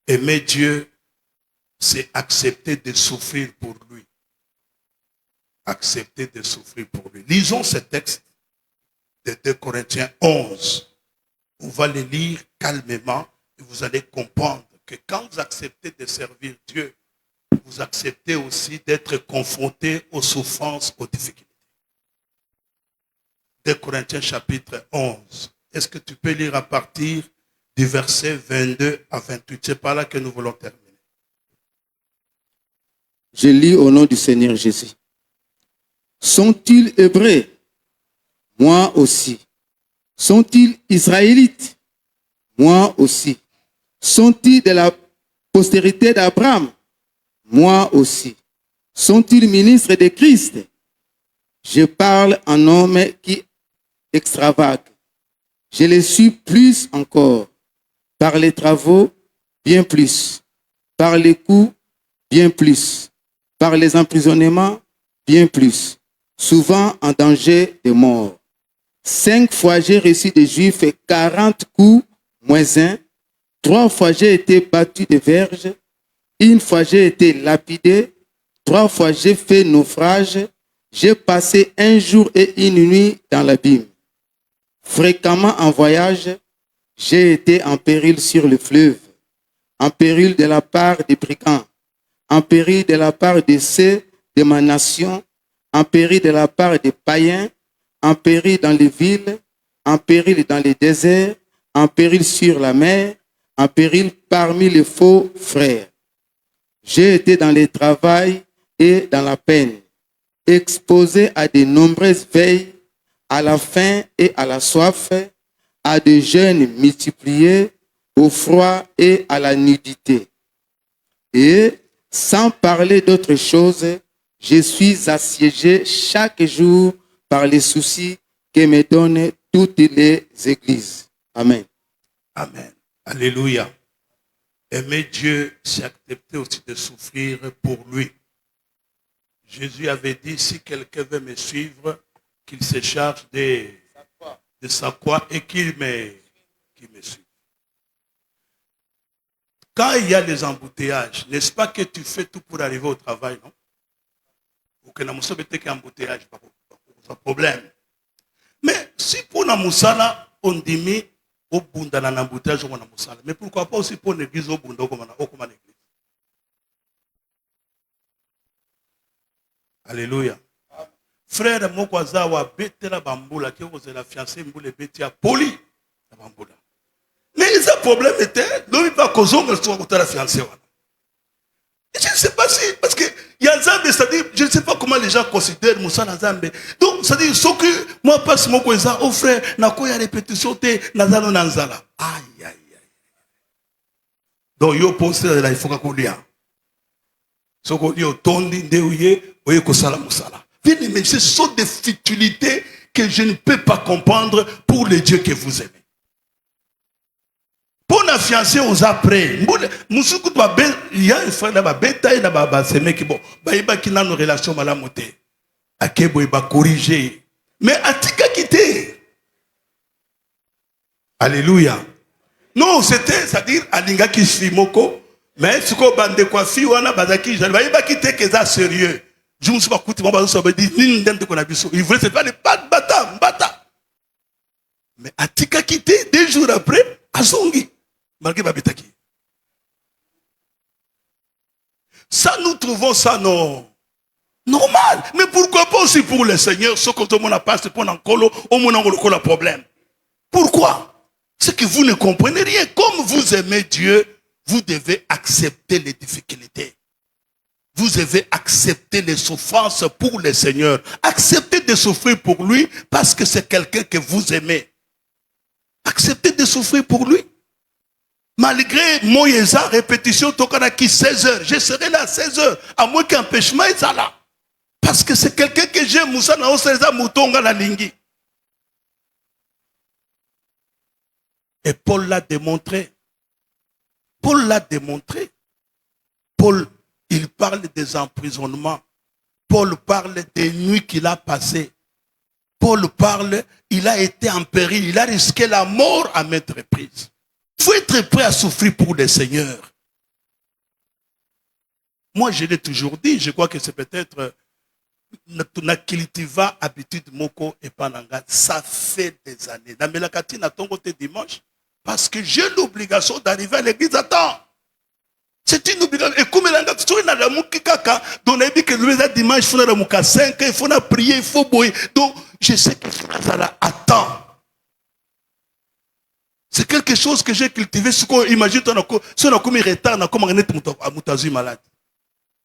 aimer Dieu, c'est accepter de souffrir pour lui. Accepter de souffrir pour lui. Lisons ce texte de 2 Corinthiens 11. On va le lire calmement et vous allez comprendre que quand vous acceptez de servir Dieu, vous acceptez aussi d'être confronté aux souffrances, aux difficultés. 2 Corinthiens chapitre 11. Est-ce que tu peux lire à partir du verset 22 à 28? C'est par là que nous voulons terminer. Je lis au nom du Seigneur Jésus. Sont-ils hébreux? Moi aussi. Sont-ils israélites? Moi aussi. Sont-ils de la postérité d'Abraham? Moi aussi. Sont-ils ministres de Christ? Je parle en homme qui extravage. Je les suis plus encore. Par les travaux, bien plus. Par les coups, bien plus. Par les emprisonnements, bien plus. Souvent en danger de mort. 5 fois j'ai reçu des Juifs et 40 coups, moins 1. 3 fois j'ai été battu de verge. 1 fois j'ai été lapidé. 3 fois j'ai fait naufrage. J'ai passé 1 jour et 1 nuit dans l'abîme. Fréquemment en voyage, j'ai été en péril sur le fleuve, en péril de la part des brigands, en péril de la part de ceux de ma nation, en péril de la part des païens, en péril dans les villes, en péril dans les déserts, en péril sur la mer, en péril parmi les faux frères. J'ai été dans le travail et dans la peine, exposé à de nombreuses veilles, à la faim et à la soif, à des jeûnes multipliés, au froid et à la nudité. Et sans parler d'autre chose, je suis assiégé chaque jour par les soucis que me donnent toutes les églises. Amen. Amen. Alléluia. Aimer Dieu, c'est accepter aussi de souffrir pour lui. Jésus avait dit, si quelqu'un veut me suivre, qu'il se charge de sa croix et qu'il me suive. Quand il y a des embouteillages, n'est-ce pas que tu fais tout pour arriver au travail, non? Ou que nous sommes des embouteillages, pas de problème. Mais si pour la moussala, on dit, au bout d'un embouteillage, on a moussala. Mais pourquoi pas aussi pour l'église au bout d'un église? Alléluia. Frère Mokwaza wa betela bambula qui vous la fiancée mbule betia poli la bambula. Mais il a problème était l'homme pas kozonga sur la fiancée. Je ne sais pas si parce que il y a Zambé, c'est-à-dire je ne sais pas comment les gens considèrent Moussa na Zambé. Donc c'est-à-dire ce que moi passe mon koza au frère na ko ya répétition te nazalo nanzala. Aïe aïe aïe. Donc yo poster la il faut qu'on lia. Ce qu'on dit au tondi ndeuye oye ko sala musala. Mais ce sont des futilités que je ne peux pas comprendre pour le Dieu que vous aimez. Pour la fiancée aux après, il y a un frère là-bas, il y a ces mecs qui bon, qui n'a nos relations malamoté. Akebo il va corriger. Mais Atika quitté. Alléluia. Non, c'était, c'est-à-dire, Alinga qui suit moko, mais ce qu'on bande quoi, fi wana bazaki, il va quitter que ça sérieux. Je ne sais pas écouter, il voulait se faire des bata. Mais Atika quitté, 2 jours après, Azongi, malgré Babetaki. Ça, nous trouvons ça non normal. Mais pourquoi pas aussi pour le Seigneur, ce que tout le monde a passé pour un colo, au monde a le problème. Pourquoi? C'est que vous ne comprenez rien. Comme vous aimez Dieu, vous devez accepter les difficultés. Vous devez accepter les souffrances pour le Seigneur. Acceptez de souffrir pour lui parce que c'est quelqu'un que vous aimez. Acceptez de souffrir pour lui. Malgré Moïse, répétition, qui 16 heures. Je serai là à 16 heures. À moins qu'un empêchement est là. Parce que c'est quelqu'un que j'aime. Moussa na oseza moutonga la lingi. Et Paul l'a démontré. Paul l'a démontré. Paul, il parle des emprisonnements. Paul parle des nuits qu'il a passées. Paul parle, il a été en péril, il a risqué la mort à maintes reprises. Il faut être prêt à souffrir pour le Seigneur. Moi, je l'ai toujours dit, je crois que c'est peut-être na cultiva habitude moko epananga, ça fait des années. Na melakati na tongo te dimanche parce que j'ai l'obligation d'arriver à l'église à temps. C'est une obligation. Et comme il tu as la kaka, donc on a dit que le dimanche, il faut la 5, il faut prier, il faut boire. Donc, je sais qu'il faut à temps. C'est quelque chose que j'ai cultivé. Imagine, si on a commis retard, on a commis un moutazu malade.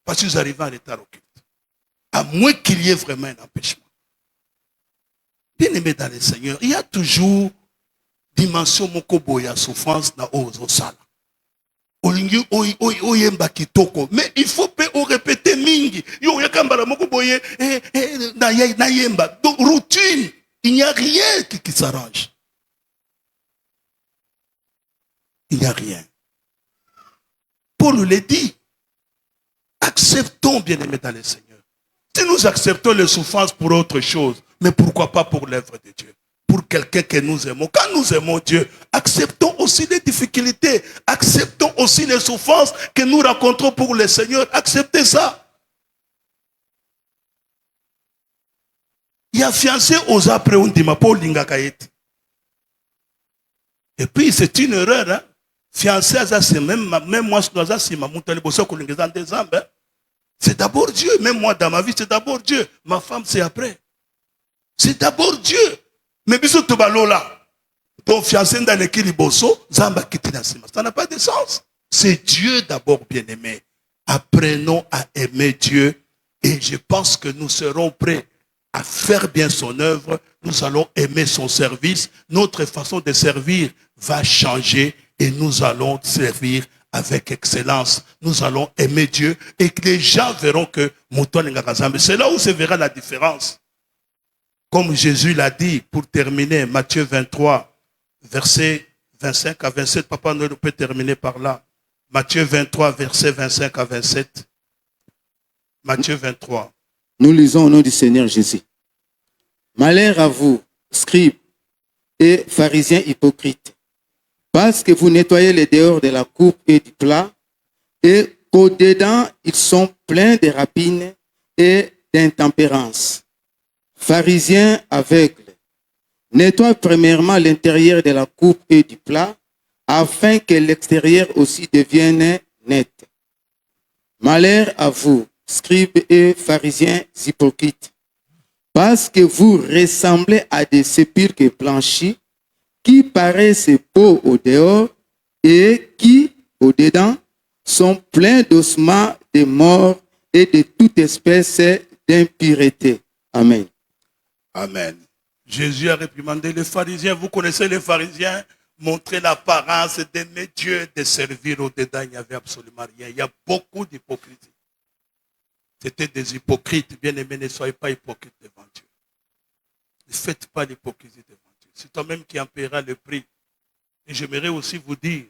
Parce que vous arrivez en retard au culte. À moins qu'il y ait vraiment un empêchement. Bien aimé dans le Seigneur, il y a toujours dimension mokoboya souffrance dans aux salles. Mais il faut répéter mingi. Donc, routine. Il n'y a rien qui s'arrange. Il n'y a rien. Paul le dit. Acceptons, bien-aimés dans le Seigneur. Si nous acceptons les souffrances pour autre chose, mais pourquoi pas pour l'œuvre de Dieu? Pour quelqu'un que nous aimons. Quand nous aimons Dieu, acceptons aussi les difficultés. Acceptons aussi les souffrances que nous rencontrons pour le Seigneur. Acceptez ça. Il y a fiancé aux après on dit ma Paul Lingakaït. Et puis c'est une erreur. Hein? Fiancé c'est même moi c'est ma montale bosso que des âmes. C'est d'abord Dieu. Même moi dans ma vie c'est d'abord Dieu. Ma femme c'est après. C'est d'abord Dieu. Mais bisous to balola. Ton fiancé dans l'équilibre bosso, zamba kitinasima. Ça n'a pas de sens. C'est Dieu d'abord bien-aimé. Apprenons à aimer Dieu et je pense que nous serons prêts à faire bien son œuvre. Nous allons aimer son service. Notre façon de servir va changer et nous allons servir avec excellence. Nous allons aimer Dieu et que les gens verront que c'est là où se verra la différence. Comme Jésus l'a dit, pour terminer, Matthieu 23, versets 25 à 27. Papa Noël peut terminer par là. Matthieu 23, versets 25 à 27. Matthieu 23. Nous lisons au nom du Seigneur Jésus. Malheur à vous, scribes et pharisiens hypocrites, parce que vous nettoyez les dehors de la coupe et du plat, et qu'au-dedans, ils sont pleins de rapines et d'intempérance. Pharisiens aveugles, nettoie premièrement l'intérieur de la coupe et du plat, afin que l'extérieur aussi devienne net. Malheur à vous, scribes et pharisiens hypocrites, parce que vous ressemblez à des sépulcres blanchis, qui paraissent beaux au dehors et qui, au dedans, sont pleins d'ossements de morts et de toute espèce d'impureté. Amen. Amen. Jésus a réprimandé les pharisiens. Vous connaissez les pharisiens, montrer l'apparence d'aimer Dieu, de servir au-dedans. Il n'y avait absolument rien. Il y a beaucoup d'hypocrisie. C'était des hypocrites. Bien aimés, ne soyez pas hypocrites devant Dieu. Ne faites pas l'hypocrisie devant Dieu. C'est toi-même qui en paiera le prix. Et j'aimerais aussi vous dire,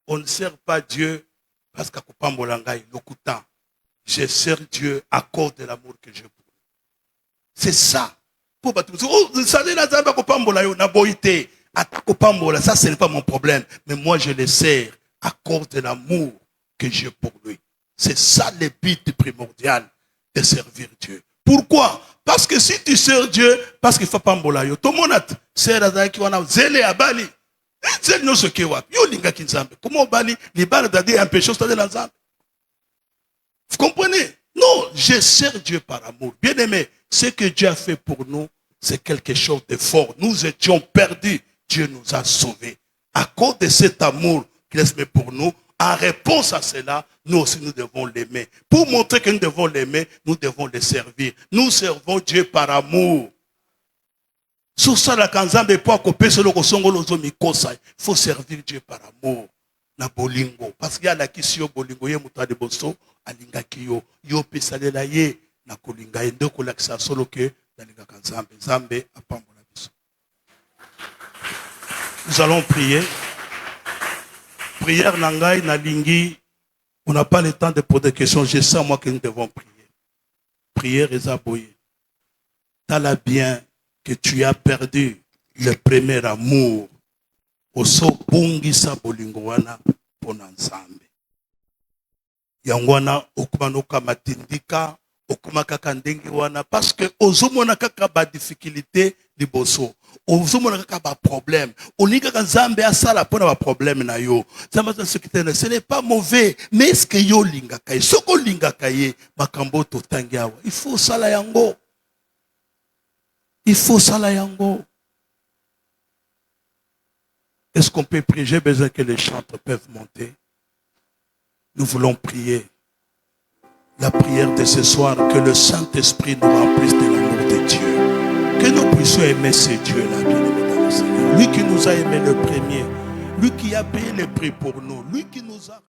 on ne sert pas Dieu parce qu'à Kupambolangai, l'Okuta. Je sers Dieu à cause de l'amour que j'ai pour lui. C'est ça. Ça, ce n'est pas mon problème. Mais moi, je le sers à cause de l'amour que j'ai pour lui. C'est ça le but primordial de servir Dieu. Pourquoi? Parce que si tu sers Dieu, parce qu'il ne faut pas m'embolayo. Tout le monde sert à Zaki, on a zélé à Bali. C'est nous ce qui est. Yo linga kinzambe. Comment Bali, les balles d'adé un péché, c'est de la zambe. Vous comprenez? Non, je sers Dieu par amour. Bien aimé, ce que Dieu a fait pour nous, c'est quelque chose de fort. Nous étions perdus. Dieu nous a sauvés. À cause de cet amour qu'il a fait pour nous, en réponse à cela, nous aussi nous devons l'aimer. Pour montrer que nous devons l'aimer, nous devons le servir. Nous servons Dieu par amour. Sur ça, la kanzambe pour couper ce il faut servir Dieu par amour. Na bolingo. Parce qu'il y a la kisio bolingo, ye muta de bosso, alinga kiyo, yo pesalela ye, na kolinga, endo kolakisa solo ke, dalinga kanzambe, zambe, apambola biso. Nous allons prier. Prière nangai, na lingi, on n'a pas le temps de poser des questions, je sais moi que nous devons prier. Prière et zaboye. T'as bien que tu as perdu le premier amour. Oso bungisa bolingo wana pona nzambe. Yangwana okubanoka matindika okuma kaka ndenge wana parce que ozomona kaka ba difficulté liboso, ozomona kaka ba problème, olingi kaka Nzambe asala pona ba problème na yo. Ce n'est pas mauvais, mais est-ce que yo lingaka ye? Soko lingaka ye makambo totangi awa. Il faut sala yango. Il faut sala yango. Est-ce qu'on peut prier? J'ai besoin que les chantres peuvent monter. Nous voulons prier. La prière de ce soir, que le Saint-Esprit nous remplisse de l'amour de Dieu. Que nous puissions aimer ce Dieu-là, bien-aimé dans le Seigneur. Lui qui nous a aimé le premier. Lui qui a payé le prix pour nous. Lui qui nous a...